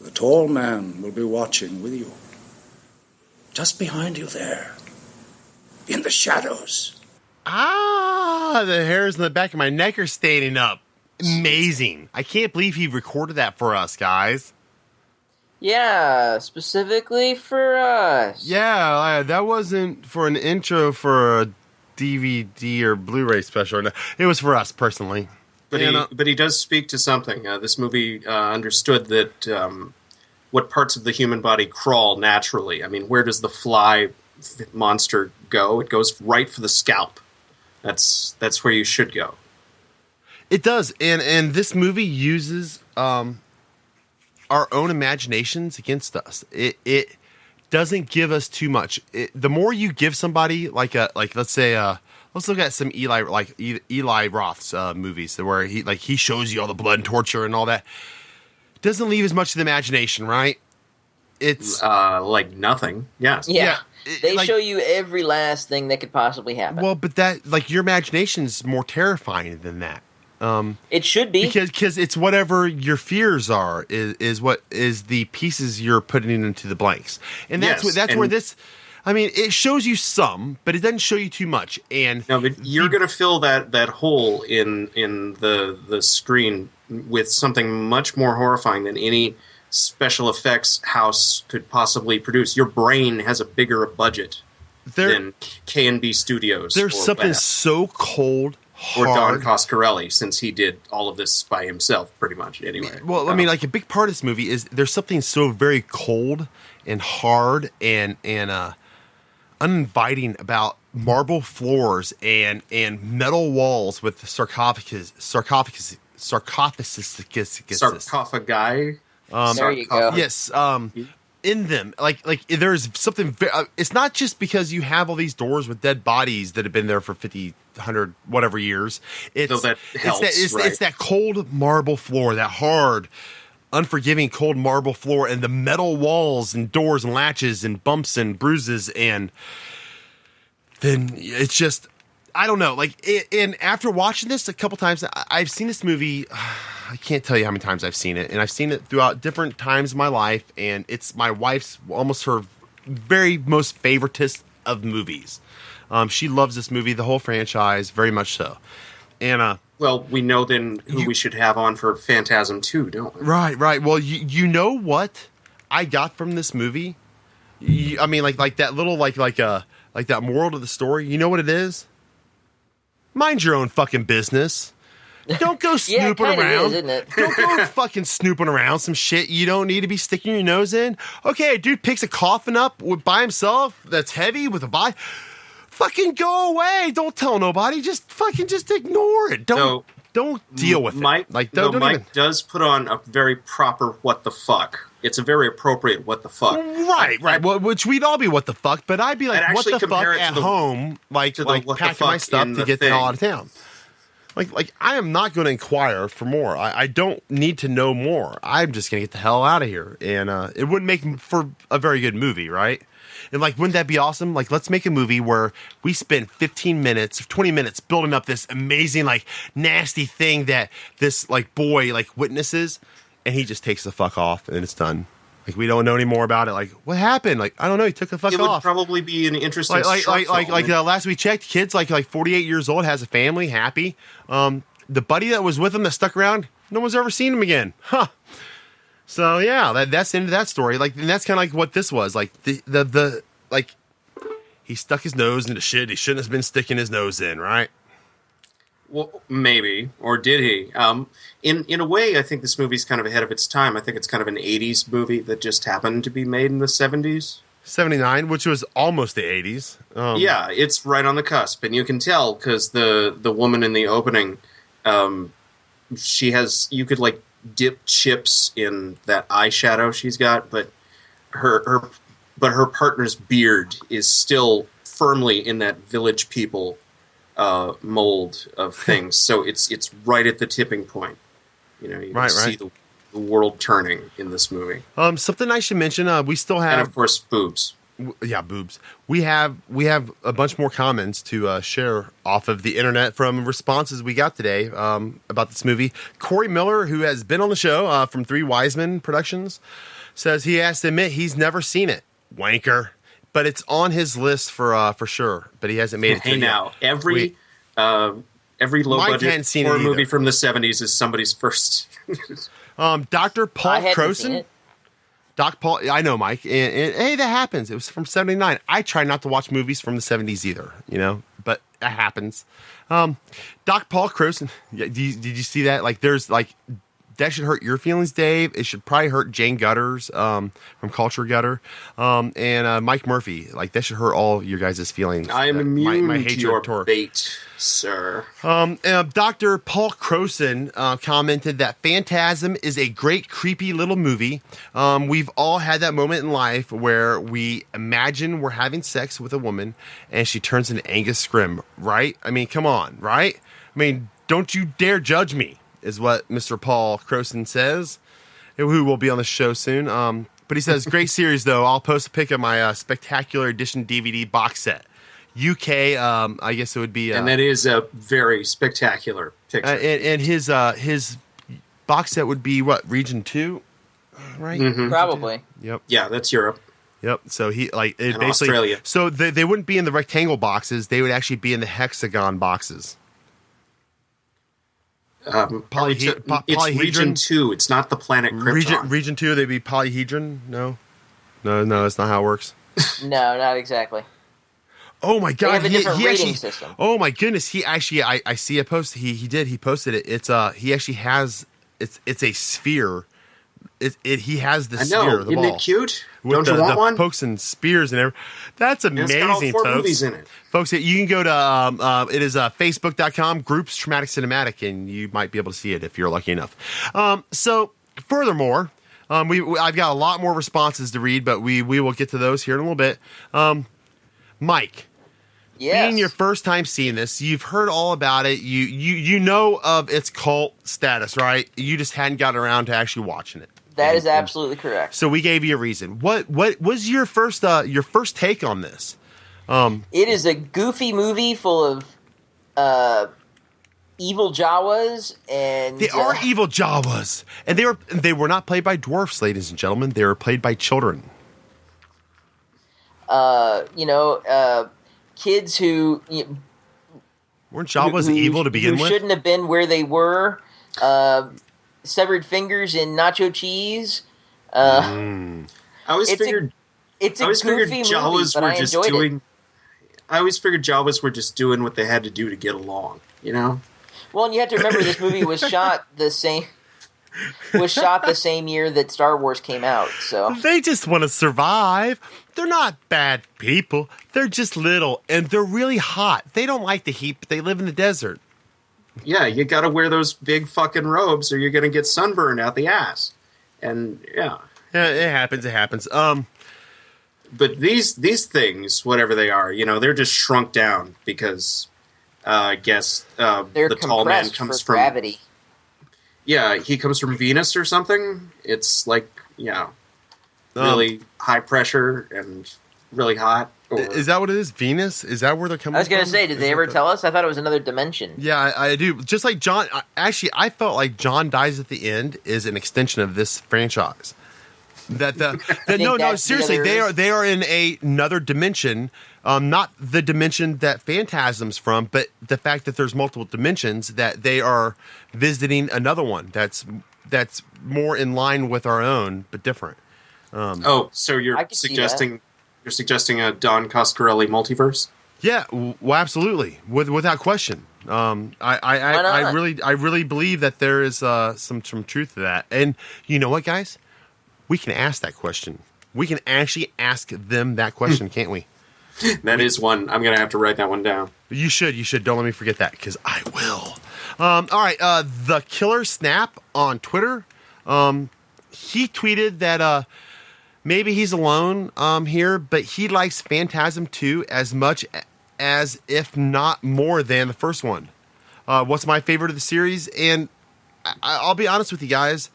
Speaker 8: the tall man will be watching with you. Just behind you there, in the shadows.
Speaker 1: The hairs in the back of my neck are standing up. Amazing. I can't believe he recorded that for us, guys.
Speaker 2: Yeah, specifically for us.
Speaker 1: Yeah, that wasn't for an intro for a DVD or Blu-ray special. No, it was for us personally.
Speaker 4: But he does speak to something. This movie understood that what parts of the human body crawl naturally. I mean, where does the fly monster go? It goes right for the scalp. That's where you should go.
Speaker 1: It does, and this movie uses our own imaginations against us. It doesn't give us too much. The more you give somebody, let's say. Let's look at some Eli Roth's movies where he shows you all the blood and torture and all that. Doesn't leave as much to the imagination, right? It's
Speaker 4: like nothing. Yes.
Speaker 2: Yeah. They show you every last thing that could possibly happen.
Speaker 1: Well, but that your imagination's more terrifying than that.
Speaker 2: It should be
Speaker 1: because it's whatever your fears are is what is the pieces you're putting into the blanks, and that's where this. I mean, it shows you some, but it doesn't show you too much. And
Speaker 4: no, but you're going to fill that hole in the screen with something much more horrifying than any special effects house could possibly produce. Your brain has a bigger budget than K&B Studios.
Speaker 1: There's something so cold, hard.
Speaker 4: Or Don Coscarelli, since he did all of this by himself, pretty much. Anyway,
Speaker 1: well, I mean, like a big part of this movie is there's something so very cold and hard and uninviting about marble floors and metal walls with sarcophagi.
Speaker 2: There you go.
Speaker 1: Yes, in them, like there's something. It's not just because you have all these doors with dead bodies that have been there for 50, 100, whatever years.
Speaker 4: So that helps,
Speaker 1: it's that cold marble floor, that hard, unforgiving cold marble floor, and the metal walls and doors and latches and bumps and bruises, and then it's just, I don't know. And after watching this a couple times, I've seen this movie. I can't tell you how many times I've seen it, and I've seen it throughout different times of my life, and it's my wife's, almost her very most favoritist of movies. She loves this movie, the whole franchise, very much so. And
Speaker 4: well, we know then who we should have on for Phantasm 2, don't we?
Speaker 1: Right. Well, you know what I got from this movie? I mean, like that little like that moral to the story. You know what it is? Mind your own fucking business. Don't go snooping around.
Speaker 2: Isn't it?
Speaker 1: Don't go fucking snooping around some shit you don't need to be sticking your nose in. Okay, a dude picks a coffin up by himself that's heavy with a body. Fucking go away. Don't tell nobody. Just ignore it. Don't deal with
Speaker 4: Mike,
Speaker 1: it. Like,
Speaker 4: Mike does put on a very proper what the fuck. It's a very appropriate what the fuck.
Speaker 1: Right. Well, which we'd all be what the fuck, but I'd be like, what the fuck at home, like packing my stuff to get the hell out of town. Like I am not going to inquire for more. I don't need to know more. I'm just going to get the hell out of here. And it wouldn't make for a very good movie, right? And like, wouldn't that be awesome? Like, let's make a movie where we spend 15 minutes, 20 minutes building up this amazing, like, nasty thing that this like boy like witnesses, and he just takes the fuck off, and it's done. Like, we don't know any more about it. Like, what happened? Like, I don't know. He took the fuck off.
Speaker 4: It would probably be an interesting
Speaker 1: last we checked, kid's like 48 years old, has a family, happy. The buddy that was with him that stuck around, no one's ever seen him again. Huh. So yeah, that's the end of that story. Like, and that's kind of like what this was. Like the like, he stuck his nose into shit he shouldn't have been sticking his nose in, right?
Speaker 4: Well, maybe, or did he? In a way, I think this movie's kind of ahead of its time. I think it's kind of an 80s movie that just happened to be made in the 70s.
Speaker 1: 79, which was almost the 80s.
Speaker 4: Yeah, it's right on the cusp, and you can tell because the woman in the opening, she has, you could like dip chips in that eyeshadow she's got, but her partner's beard is still firmly in that Village People mold of things. So it's right at the tipping point. You know, you can see the world turning in this movie.
Speaker 1: Something I should mention, we still have,
Speaker 4: and of course, boobs.
Speaker 1: Yeah, boobs. We have a bunch more comments to share off of the internet from responses we got today about this movie. Corey Miller, who has been on the show from Three Wiseman Productions, says he has to admit he's never seen it. Wanker. But it's on his list for sure. But he hasn't made it.
Speaker 4: Hey, now every low budget horror movie from the 70s is somebody's first.
Speaker 1: Dr. Paul
Speaker 2: Croson.
Speaker 1: Doc Paul, I know, Mike, and hey, that happens. It was from 79. I try not to watch movies from the 70s either, you know, but it happens. Doc Paul Croson, did you see that? Like, there's like, that should hurt your feelings, Dave. It should probably hurt Jane Gutters from Culture Gutter, and Mike Murphy. Like, that should hurt all your guys' feelings.
Speaker 4: I am immune to your bait, sir.
Speaker 1: Dr. Paul Croson commented that Phantasm is a great, creepy little movie. We've all had that moment in life where we imagine we're having sex with a woman and she turns into Angus Scrim, right? I mean, come on, right? I mean, don't you dare judge me, is what Mr. Paul Croson says, who will be on the show soon. But he says, great series, though. I'll post a pic of my Spectacular Edition DVD box set. UK, I guess it would be...
Speaker 4: and that is a very spectacular picture.
Speaker 1: And his box set would be, what, Region 2? Right?
Speaker 2: Mm-hmm. Probably.
Speaker 1: Yep.
Speaker 4: Yeah, that's Europe.
Speaker 1: Yep. So he, like... It
Speaker 4: and
Speaker 1: basically,
Speaker 4: Australia.
Speaker 1: So they wouldn't be in the rectangle boxes. They would actually be in the hexagon boxes.
Speaker 4: It's Region 2. It's not the planet Krypton.
Speaker 1: Region 2, they'd be polyhedron? No, that's not how it works.
Speaker 2: No, not exactly.
Speaker 1: Oh my god,
Speaker 2: they have a different rating system.
Speaker 1: Oh my goodness, he actually, I see a post. He posted it. It's he actually has it's a sphere. He has the sphere. The
Speaker 4: Isn't
Speaker 1: ball.
Speaker 4: It cute?
Speaker 1: With
Speaker 4: Don't you want one?
Speaker 1: Pokes and spears and everything. That's amazing,
Speaker 4: it's got all 4
Speaker 1: folks.
Speaker 4: movies in it.
Speaker 1: Folks, you can go to it is facebook.com groups traumatic cinematic, and you might be able to see it if you're lucky enough. So furthermore, I've got a lot more responses to read, but we will get to those here in a little bit. Mike,
Speaker 2: yes.
Speaker 1: Being your first time seeing this, you've heard all about it. You know of its cult status, right? You just hadn't gotten around to actually watching it.
Speaker 2: That is absolutely correct.
Speaker 1: So we gave you a reason. What was your first take on this?
Speaker 2: It is a goofy movie full of evil Jawas, and
Speaker 1: they are evil Jawas, and they were not played by dwarfs, ladies and gentlemen. They were played by children.
Speaker 2: Kids who
Speaker 1: weren't Jawas evil to begin with?
Speaker 2: Shouldn't have been where they were. Severed fingers in nacho cheese.
Speaker 4: I always figured
Speaker 2: It's a
Speaker 4: I always figured
Speaker 2: goofy movie,
Speaker 4: Jawas
Speaker 2: but
Speaker 4: were
Speaker 2: I
Speaker 4: just
Speaker 2: enjoyed
Speaker 4: doing.
Speaker 2: it.
Speaker 4: I always figured Jawas were just doing what they had to do to get along. You know.
Speaker 2: Well, and you have to remember this movie was shot the same year that Star Wars came out. So
Speaker 1: They just want to survive. They're not bad people. They're just little, and they're really hot. They don't like the heat, but they live in the desert.
Speaker 4: Yeah, you got to wear those big fucking robes, or you're going to get sunburned out the ass. And yeah,
Speaker 1: It happens. It happens.
Speaker 4: but these things, whatever they are, they're just shrunk down because I guess
Speaker 2: they're
Speaker 4: the tall man
Speaker 2: compressed
Speaker 4: comes
Speaker 2: for
Speaker 4: from
Speaker 2: gravity.
Speaker 4: Yeah, he comes from Venus or something. It's like really high pressure and really hot.
Speaker 1: Is that what it is? Venus? Is that where they're coming from?
Speaker 2: I was going to say, did they ever tell us? I thought it was another dimension.
Speaker 1: Yeah, I do. Just like John. Actually, I felt like John Dies at the End is an extension of this franchise. No, seriously, they are in another dimension. Not the dimension that Phantasm's from, but the fact that there's multiple dimensions, that they are visiting another one that's more in line with our own, but different.
Speaker 4: So you're suggesting a Don Coscarelli multiverse?
Speaker 1: Yeah, well, absolutely, without question. I really believe that there is some truth to that. And you know what, guys? We can ask that question. We can actually ask them that question, can't we?
Speaker 4: That is one. I'm going to have to write that one down.
Speaker 1: You should. Don't let me forget that, because I will. All right. The Killer Snap on Twitter. He tweeted that maybe he's alone here, but he likes Phantasm 2 as much as, if not more than, the first one. What's my favorite of the series? And I'll be honest with you guys.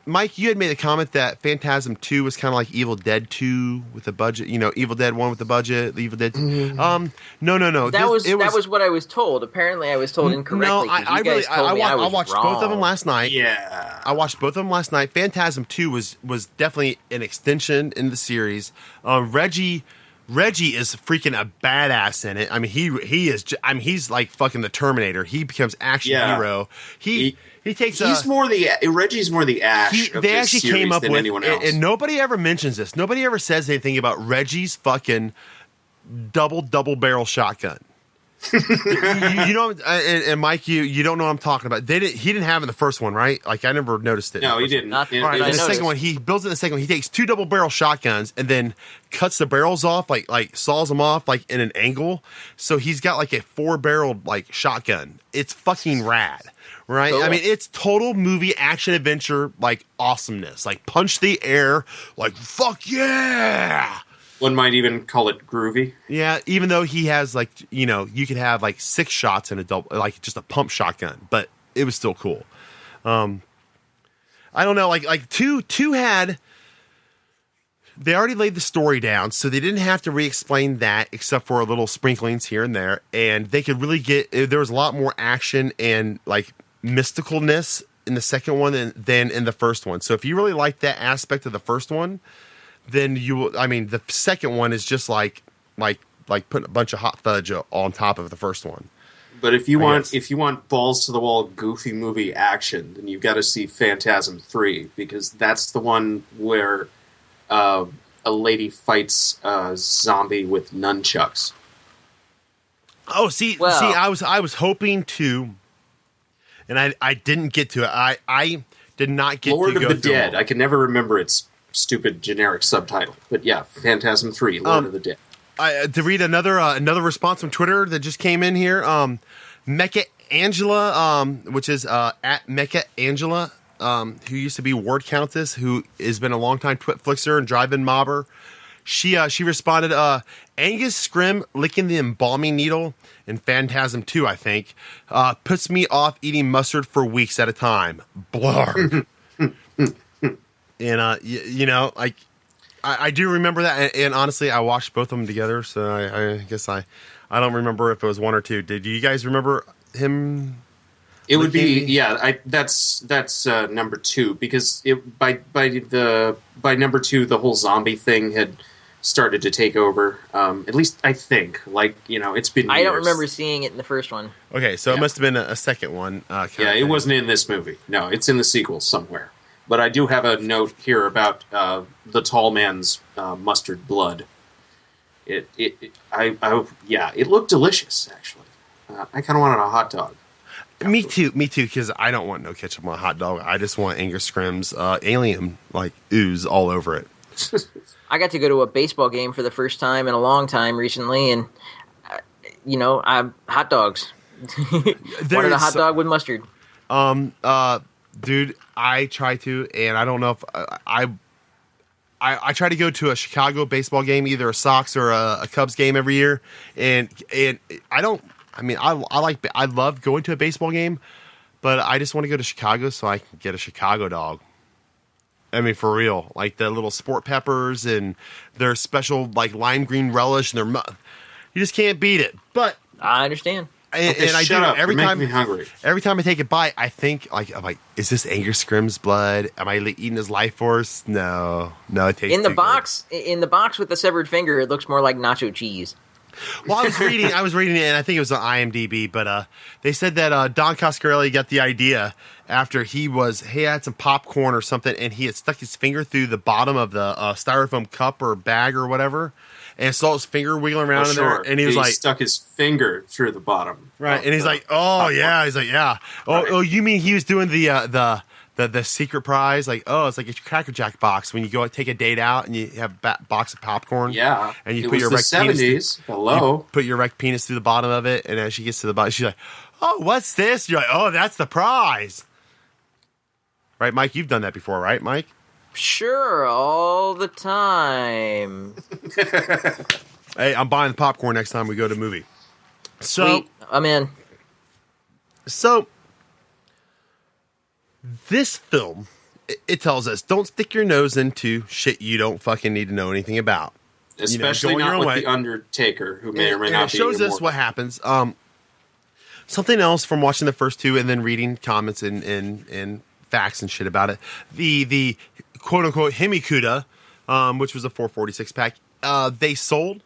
Speaker 1: Mike, you had made a comment that Phantasm 2 was kind of like Evil Dead 2 with a budget. Evil Dead 1 with the budget, Evil Dead 2. No.
Speaker 2: That was what I was told. Apparently, I was told incorrectly.
Speaker 1: No, I watched both of them last night.
Speaker 4: Yeah.
Speaker 1: I watched both of them last night. Phantasm 2 was definitely an extension in the series. Reggie is freaking a badass in it. I mean, he is. I mean, he's like fucking the Terminator. He becomes action hero. He takes.
Speaker 4: Reggie's more the Ash. Of
Speaker 1: they
Speaker 4: this
Speaker 1: actually
Speaker 4: series
Speaker 1: came up
Speaker 4: than
Speaker 1: with,
Speaker 4: anyone else.
Speaker 1: and nobody ever mentions this. Nobody ever says anything about Reggie's fucking double barrel shotgun. you know, and Mike, you don't know what I'm talking about. He didn't have it in the first one, right? Like, I never noticed it.
Speaker 4: No, he didn't.
Speaker 1: All right, in the second one, he builds it in the second one. He takes 2 double barrel shotguns and then cuts the barrels off, like saws them off like in an angle. So he's got like a 4-barreled like shotgun. It's fucking rad. Right? Cool. I mean, it's total movie action adventure, like, awesomeness. Like, punch the air, like, fuck yeah!
Speaker 4: One might even call it groovy.
Speaker 1: Yeah, even though he has, like, you could have, like, 6 shots in a double, like, just a pump shotgun. But it was still cool. I don't know, like 2 had... They already laid the story down, so they didn't have to re-explain that, except for a little sprinklings here and there. And they could really there was a lot more action and, like, mysticalness in the second one than in the first one. So if you really like that aspect of the first one, then the second one is just like putting a bunch of hot fudge on top of the first one.
Speaker 4: But if you want balls to the wall goofy movie action, then you've got to see Phantasm 3, because that's the one where a lady fights a zombie with nunchucks.
Speaker 1: Oh, see, I was hoping to. And I didn't get to it. I did not get
Speaker 4: Lord
Speaker 1: to go
Speaker 4: of the
Speaker 1: through
Speaker 4: Dead. I can never remember its stupid generic subtitle. But yeah, Phantasm 3, Lord of the Dead.
Speaker 1: To read another response from Twitter that just came in here. Mecha Angela, which is at Mecha Angela, who used to be Ward Countess, who has been a longtime Twitflixer and drive-in mobber. She responded, Angus Scrim licking the embalming needle in Phantasm 2, I think, puts me off eating mustard for weeks at a time. Blarg. And, like, I do remember that. And honestly, I watched both of them together, so I guess I don't remember if it was 1 or 2. Did you guys remember him?
Speaker 4: It would be, yeah. That's number 2, because by number 2, the whole zombie thing had started to take over. At least I think. Like, it's been years.
Speaker 2: I don't remember seeing it in the first one.
Speaker 1: Okay, so it must have been a second one.
Speaker 4: It wasn't in this movie. No, it's in the sequel somewhere. But I do have a note here about the tall man's mustard blood. It looked delicious, actually. I kind of wanted a hot dog.
Speaker 1: Me too, because I don't want no ketchup on a hot dog. I just want Angus Scrimm's alien, ooze all over it.
Speaker 2: I got to go to a baseball game for the first time in a long time recently, and, hot dogs. Wanted a hot dog with mustard.
Speaker 1: Dude, I try to, and I don't know if I try to go to a Chicago baseball game, either a Sox or a Cubs game every year, and I love going to a baseball game, but I just want to go to Chicago so I can get a Chicago dog. I mean, for real, like the little sport peppers and their special lime green relish, and you just can't beat it. But
Speaker 2: I understand.
Speaker 1: And I do every time.
Speaker 4: Me hungry.
Speaker 1: Every time I take a bite, I think I'm like, is this Angus Scrimm's blood? Am I eating his life force? No, it tastes
Speaker 2: in the
Speaker 1: too
Speaker 2: box. Good. In the box with the severed finger, it looks more like nacho cheese.
Speaker 1: Well, I was reading it, and I think it was on IMDb, but they said that Don Coscarelli got the idea after he had some popcorn or something, and he had stuck his finger through the bottom of the styrofoam cup or bag or whatever, and saw his finger wiggling around in there, and he
Speaker 4: stuck his finger through the bottom,
Speaker 1: right? And he's like, "Oh yeah," he's like, "Yeah." Oh, you mean he was doing the secret prize? It's like a Cracker Jack box when you go take a date out and you have a box of popcorn.
Speaker 4: Yeah,
Speaker 1: and you
Speaker 4: it
Speaker 1: put
Speaker 4: was
Speaker 1: your
Speaker 4: the
Speaker 1: erect
Speaker 4: 70s.
Speaker 1: penis.
Speaker 4: Hello,
Speaker 1: you put your erect penis through the bottom of it, and as she gets to the bottom, she's like, "Oh, what's this?" You're like, "Oh, that's the prize." Right, Mike? You've done that before, right, Mike?
Speaker 2: Sure, all the time.
Speaker 1: Hey, I'm buying the popcorn next time we go to a movie. So,
Speaker 2: sweet, I'm in.
Speaker 1: So, this film, it tells us, don't stick your nose into shit you don't fucking need to know anything about.
Speaker 4: Especially not with The Undertaker, who may or may not be
Speaker 1: immortal. It shows us what happens. Something else from watching the first two and then reading comments and facts and shit about it. The quote-unquote Himikuda, which was a 446 pack, they sold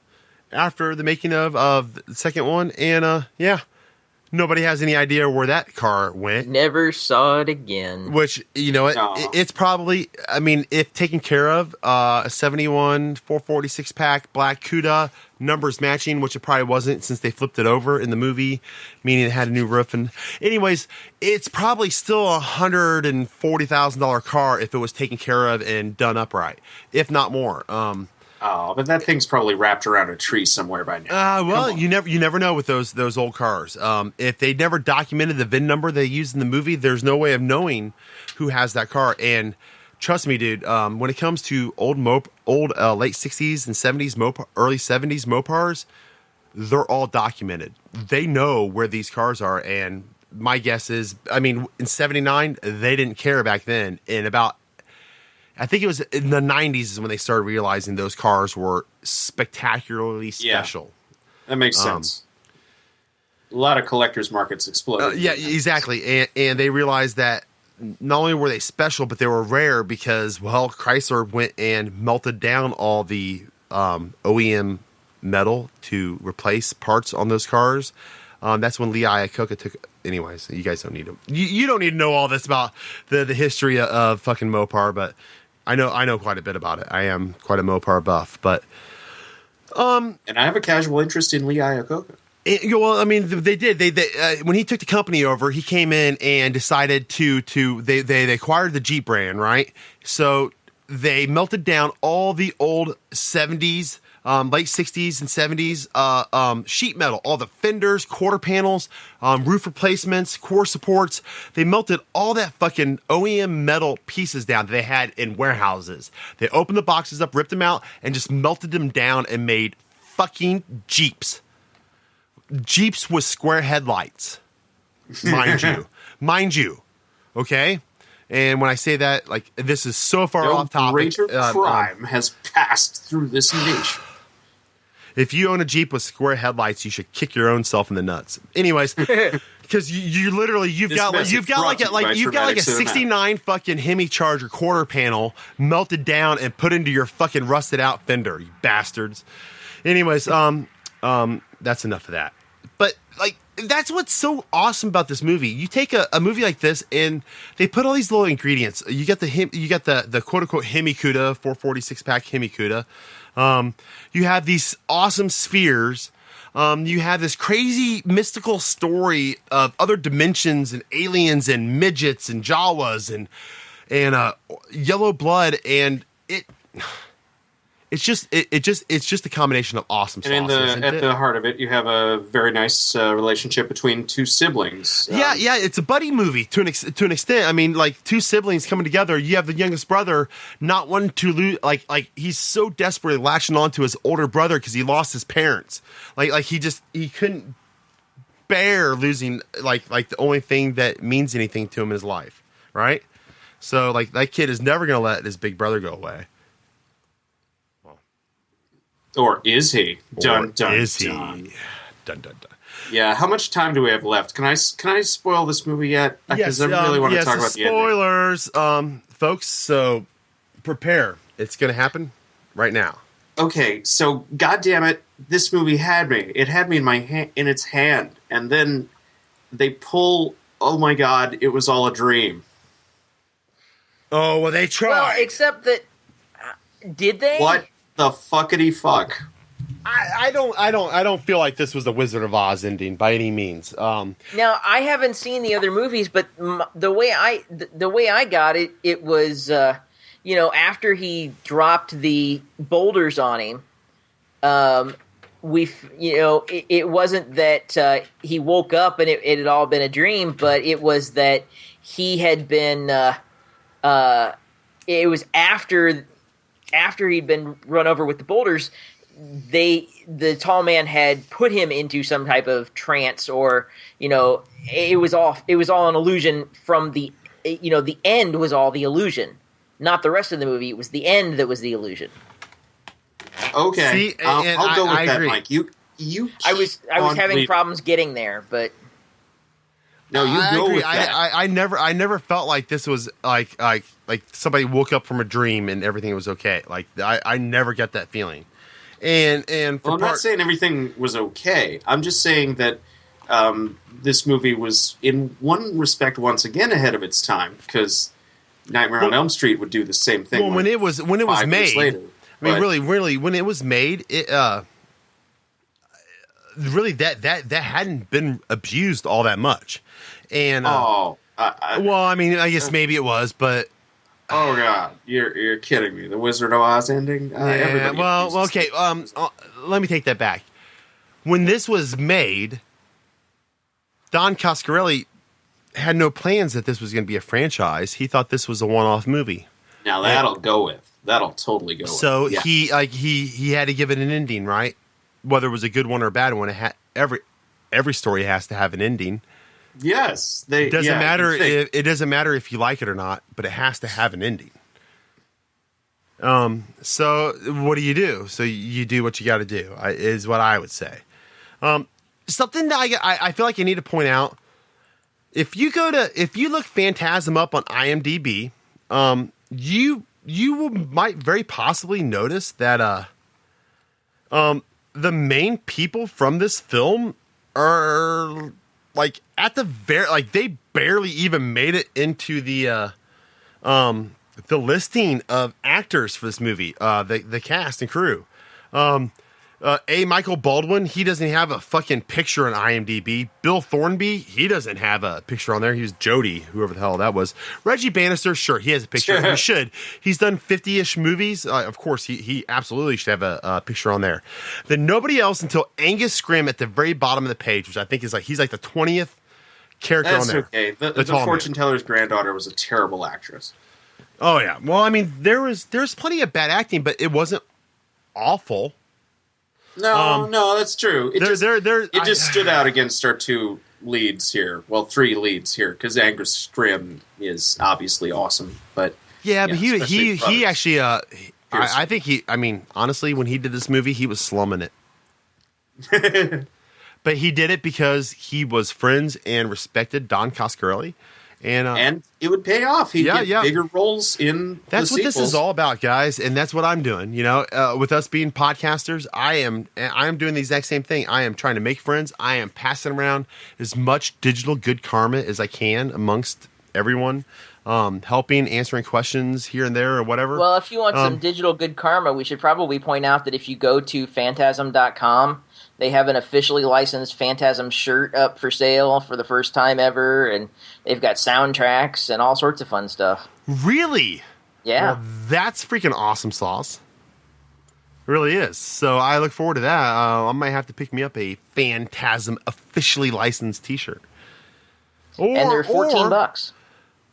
Speaker 1: after the making of the second one, and nobody has any idea where that car went.
Speaker 2: Never saw it again.
Speaker 1: Which, it's probably, if taken care of, a 71 446 pack black Cuda, numbers matching, which it probably wasn't since they flipped it over in the movie, meaning it had a new roof. And anyways, it's probably still a $140,000 car if it was taken care of and done upright, if not more.
Speaker 4: But that thing's probably wrapped around a tree somewhere by now.
Speaker 1: You never know with those old cars. If they never documented the VIN number they used in the movie, there's no way of knowing who has that car. And trust me, dude, when it comes to old late 60s and 70s early 70s Mopars, they're all documented. They know where these cars are, and my guess is, in 79, they didn't care back then. I think it was in the 90s is when they started realizing those cars were spectacularly special.
Speaker 4: Yeah, that makes sense. A lot of collectors' markets exploded.
Speaker 1: Yeah, exactly. And they realized that not only were they special, but they were rare because, Chrysler went and melted down all the OEM metal to replace parts on those cars. That's when Lee Iacocca took... Anyways, you guys don't need to... You don't need to know all this about the history of fucking Mopar, but... I know quite a bit about it. I am quite a Mopar buff, but
Speaker 4: and I have a casual interest in Lee Iacocca.
Speaker 1: They did. They when he took the company over, he came in and decided they acquired the Jeep brand, right? So they melted down all the old 70s, late 60s and 70s sheet metal, all the fenders, quarter panels, roof replacements, core supports. They melted all that fucking OEM metal pieces down that they had in warehouses. They opened the boxes up, ripped them out, and just melted them down and made fucking Jeeps. Jeeps with square headlights, mind you, okay? And when I say that, this is so far off topic.
Speaker 4: Greater crime has passed through this nation.
Speaker 1: If you own a Jeep with square headlights, you should kick your own self in the nuts. Anyways, because you've got a 69 fucking Hemi Charger quarter panel melted down and put into your fucking rusted out fender, you bastards. Anyways, that's enough of that. But like that's what's so awesome about this movie. You take a movie like this and they put all these little ingredients. You get the quote unquote Himikuda 446 pack Himikuda. You have these awesome spheres. You have this crazy mystical story of other dimensions and aliens and midgets and Jawas and yellow blood, and it's just a combination of awesome sauce.
Speaker 4: And at the heart of it, you have a very nice relationship between two siblings.
Speaker 1: Yeah, it's a buddy movie to an extent. I mean, like two siblings coming together. You have the youngest brother not wanting to lose, like he's so desperately latching on to his older brother because he lost his parents. Like he couldn't bear losing like the only thing that means anything to him in his life, right? So like that kid is never gonna let his big brother go away.
Speaker 4: Or is he? Dun, dun,
Speaker 1: is he?
Speaker 4: dun.
Speaker 1: Dun, dun, dun.
Speaker 4: Yeah, how much time do we have left? Can I spoil this movie yet? Because I really want to talk about the ending.
Speaker 1: Spoilers, folks, so prepare. It's going to happen right now.
Speaker 4: Okay, so goddammit, this movie had me. It had me in its hand. And then they pull, oh my god, it was all a dream.
Speaker 1: Oh, well, they tried.
Speaker 2: Well, except that, did they?
Speaker 4: What the fuckity fuck?
Speaker 1: I don't feel like this was the Wizard of Oz ending by any means.
Speaker 2: Now I haven't seen the other movies, but the way I got it, it was after he dropped the boulders on him, it wasn't that he woke up and it had all been a dream, but it was that he had been. It was after he'd been run over with the boulders, the tall man had put him into some type of trance, or it was all an illusion from the end was all the illusion, not the rest of the movie. It was the end that was the illusion.
Speaker 4: Okay,
Speaker 1: see,
Speaker 4: I'll go with that,
Speaker 1: agree.
Speaker 4: Mike. You.
Speaker 2: I was having problems getting there, but.
Speaker 4: No, you go
Speaker 1: agree.
Speaker 4: with that.
Speaker 1: I never felt like this was like somebody woke up from a dream and everything was okay. Like I never get that feeling. And
Speaker 4: I'm not saying everything was okay. I'm just saying that this movie was, in one respect, once again ahead of its time, because Nightmare on Elm Street would do the same thing.
Speaker 1: Well, when it was made,
Speaker 4: later,
Speaker 1: really, when it was made, it really that hadn't been abused all that much. And
Speaker 4: well,
Speaker 1: I mean, I guess maybe it was, but
Speaker 4: oh god, you're kidding me. The Wizard of Oz ending.
Speaker 1: Yeah, well, okay. Let me take that back. When this was made, Don Coscarelli had no plans that this was going to be a franchise. He thought this was a one-off movie.
Speaker 4: Now that'll totally go.
Speaker 1: So
Speaker 4: with. Yeah.
Speaker 1: he had to give it an ending, right? Whether it was a good one or a bad one, every story has to have an ending.
Speaker 4: Yes,
Speaker 1: it doesn't matter if you like it or not, but it has to have an ending. So what do? So you do what you got to do, is what I would say. Something that I feel like I need to point out: if you look Phantasm up on IMDb, you might very possibly notice that the main people from this film are like at the they barely even made it into the listing of actors for this movie, the cast and crew. Michael Baldwin, he doesn't have a fucking picture on IMDb. Bill Thornby, he doesn't have a picture on there. He was Jody, whoever the hell that was. Reggie Bannister, sure, he has a picture. He should. He's done 50-ish movies. Of course, he absolutely should have a picture on there. Then nobody else until Angus Scrimm at the very bottom of the page, which I think is he's like the 20th character on there.
Speaker 4: That's okay. The fortune teller's granddaughter was a terrible actress.
Speaker 1: Oh yeah. Well, I mean, there's plenty of bad acting, but it wasn't awful.
Speaker 4: No, that's true. It just stood out against our two leads here. Well, three leads here, because Angus Scrimm is obviously awesome. But
Speaker 1: yeah, but he actually, I think I mean, honestly, when he did this movie, he was slumming it. But he did it because he was friends and respected Don Coscarelli,
Speaker 4: And it would pay off. He'd get bigger roles in
Speaker 1: That's
Speaker 4: the
Speaker 1: what this is all about, guys, and that's what I'm doing. With us being podcasters, I am doing the exact same thing. I am trying to make friends. I am passing around as much digital good karma as I can amongst everyone, helping, answering questions here and there or whatever.
Speaker 2: Well, if you want some digital good karma, we should probably point out that if you go to phantasm.com, they have an officially licensed Phantasm shirt up for sale for the first time ever, and they've got soundtracks and all sorts of fun stuff.
Speaker 1: Really?
Speaker 2: Yeah.
Speaker 1: Well, that's freaking awesome sauce. It really is. So I look forward to that. I might have to pick me up a Phantasm officially licensed T-shirt.
Speaker 2: And they're $14.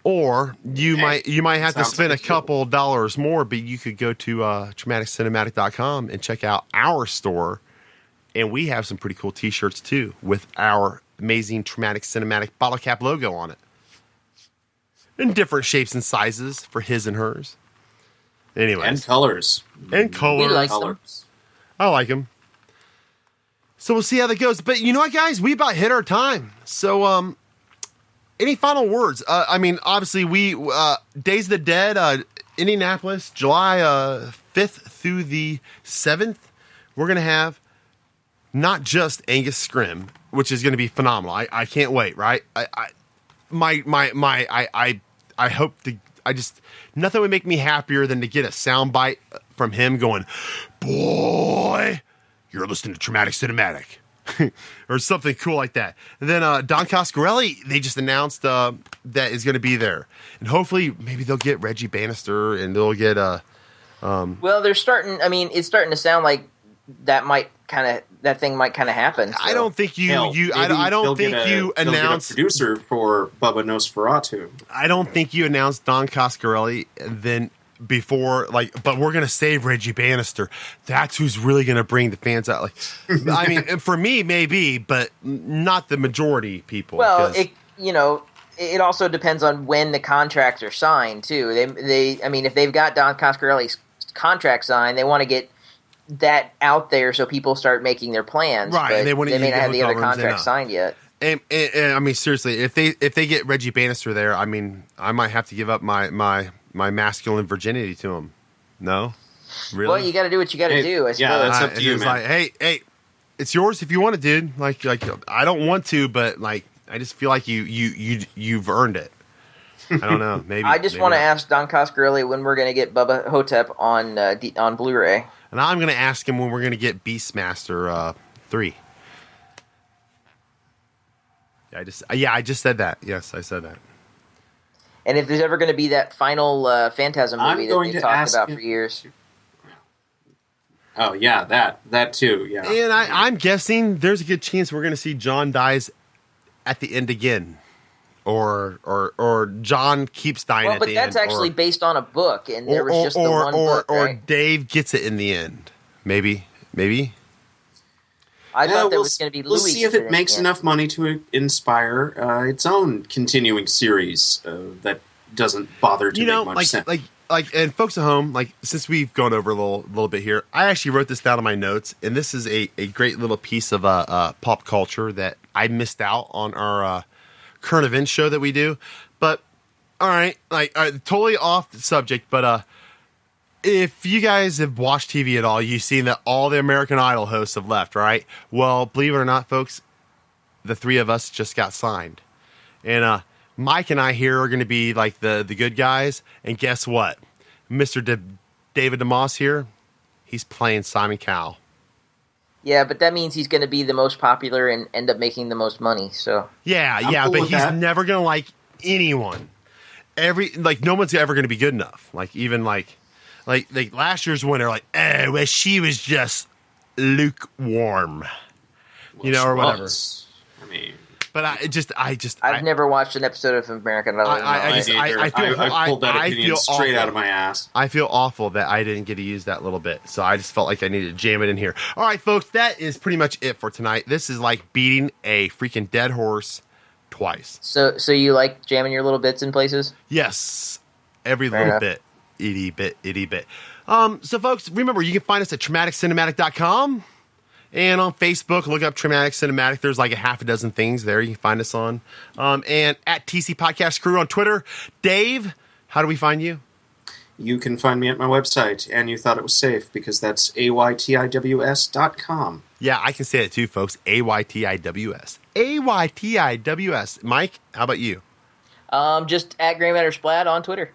Speaker 1: Or you might have to spend a couple dollars more, but you could go to traumaticcinematic.com and check out our store. And we have some pretty cool T-shirts, too, with our amazing Traumatic Cinematic bottle cap logo on it. In different shapes and sizes for his and hers. Anyways.
Speaker 4: And colors.
Speaker 1: And colors.
Speaker 2: We like them.
Speaker 1: I like them. So we'll see how that goes. But you know what, guys? We about hit our time. So, any final words? Obviously, we Days of the Dead, Indianapolis, July 5th through the 7th. We're going to have not just Angus Scrim, which is going to be phenomenal. I can't wait, right? I hope to. Nothing would make me happier than to get a soundbite from him going, "Boy, you're listening to Traumatic Cinematic," or something cool like that. And then Don Coscarelli, they just announced that is going to be there, and hopefully maybe they'll get Reggie Bannister and they'll get
Speaker 2: Well, they're starting. I mean, it's starting to sound like that thing might kind of happen. So.
Speaker 1: I don't think you announced
Speaker 4: a producer for Bubba Nosferatu.
Speaker 1: I don't think you announced Don Coscarelli then before, but we're gonna save Reggie Bannister. That's who's really gonna bring the fans out. I mean, for me maybe, but not the majority people.
Speaker 2: Well, it also depends on when the contracts are signed too. If they've got Don Coscarelli's contract signed, they want to get that out there so people start making their plans.
Speaker 1: Right,
Speaker 2: but they may not have the other contract signed yet.
Speaker 1: And I mean, seriously, if they get Reggie Bannister there, I mean, I might have to give up my masculine virginity to him. No, really.
Speaker 2: Well, you got to do what you got to do. I suppose.
Speaker 4: Yeah, that's up to you, man.
Speaker 1: Like, hey, it's yours if you want it, dude. Like I don't want to, but I just feel like you've earned it. I don't know. Maybe
Speaker 2: I just want to ask Don Coscarelli when we're going to get Bubba Hotep on Blu-ray.
Speaker 1: And I'm going to ask him when we're going to get Beastmaster 3. I just said that. Yes, I said that.
Speaker 2: And if there's ever going to be that final Phantasm movie that they talked about for years.
Speaker 4: Oh, yeah, that too, yeah.
Speaker 1: And I'm guessing there's a good chance we're going to see John dies at the end again. Or John keeps dying at the end.
Speaker 2: But that's actually based on a book, and there was just the one book, right?
Speaker 1: Or Dave gets it in the end. Maybe.
Speaker 2: I thought there was going to be Louis.
Speaker 4: We'll see if it makes enough money to inspire its own continuing series that doesn't bother to make much sense.
Speaker 1: And folks at home, since we've gone over a little bit here, I actually wrote this down in my notes, and this is a great little piece of pop culture that I missed out on our current events show that we do. But all right, totally off the subject, but if you guys have watched TV at all, you've seen that all the American Idol hosts have left, right? Well, believe it or not, folks, the three of us just got signed, and Mike and I here are going to be the good guys. And guess what, Mr. David DeMoss here, he's playing Simon Cowell.
Speaker 2: Yeah, but that means he's going to be the most popular and end up making the most money. So
Speaker 1: yeah, but he's never going to like anyone. No one's ever going to be good enough. Even last year's winner, she was just lukewarm, or whatever.
Speaker 4: I mean,
Speaker 1: but
Speaker 2: I've never watched an episode of American Idol.
Speaker 4: I pulled that opinion straight out of my ass.
Speaker 1: I feel awful that I didn't get to use that little bit, so I just felt like I needed to jam it in here. All right, folks, that is pretty much it for tonight. This is like beating a freaking dead horse twice.
Speaker 2: So you like jamming your little bits in places?
Speaker 1: Yes, every little bit, itty bit. So, folks, remember, you can find us at traumaticcinematic.com. And on Facebook, look up Traumatic Cinematic. There's like a half a dozen things there you can find us on. And at TC Podcast Crew on Twitter. Dave, how do we find you?
Speaker 4: You can find me at my website, and you thought it was safe because that's aytiws.com.
Speaker 1: Yeah, I can say it too, folks. AYTIWS. AYTIWS. Mike, how about you?
Speaker 2: Just at Gray Matter Splat on Twitter.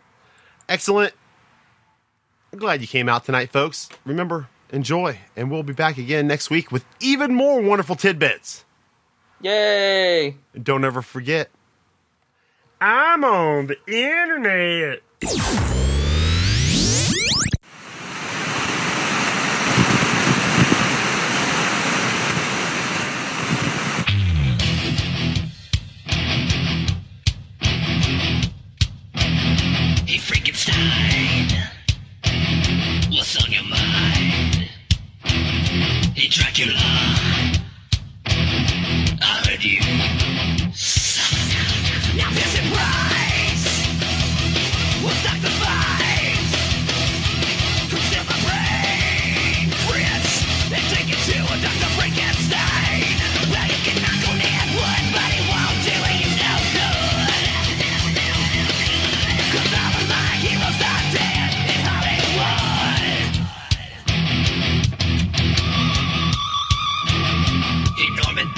Speaker 1: Excellent. I'm glad you came out tonight, folks. Remember, enjoy, and we'll be back again next week with even more wonderful tidbits.
Speaker 2: Yay!
Speaker 1: And don't ever forget, I'm on the internet.
Speaker 9: Hey Frankenstein, what's on your mind? Hey Dracula, I heard you. Now there's a price. We'll stop the fight. Conceal my brain, Fritz, and take it to a Dr. Frankenstein. Well, you can knock on that wood, but it won't do you no good. 'Cause all of my heroes are dead in Hollywood. Hey Norman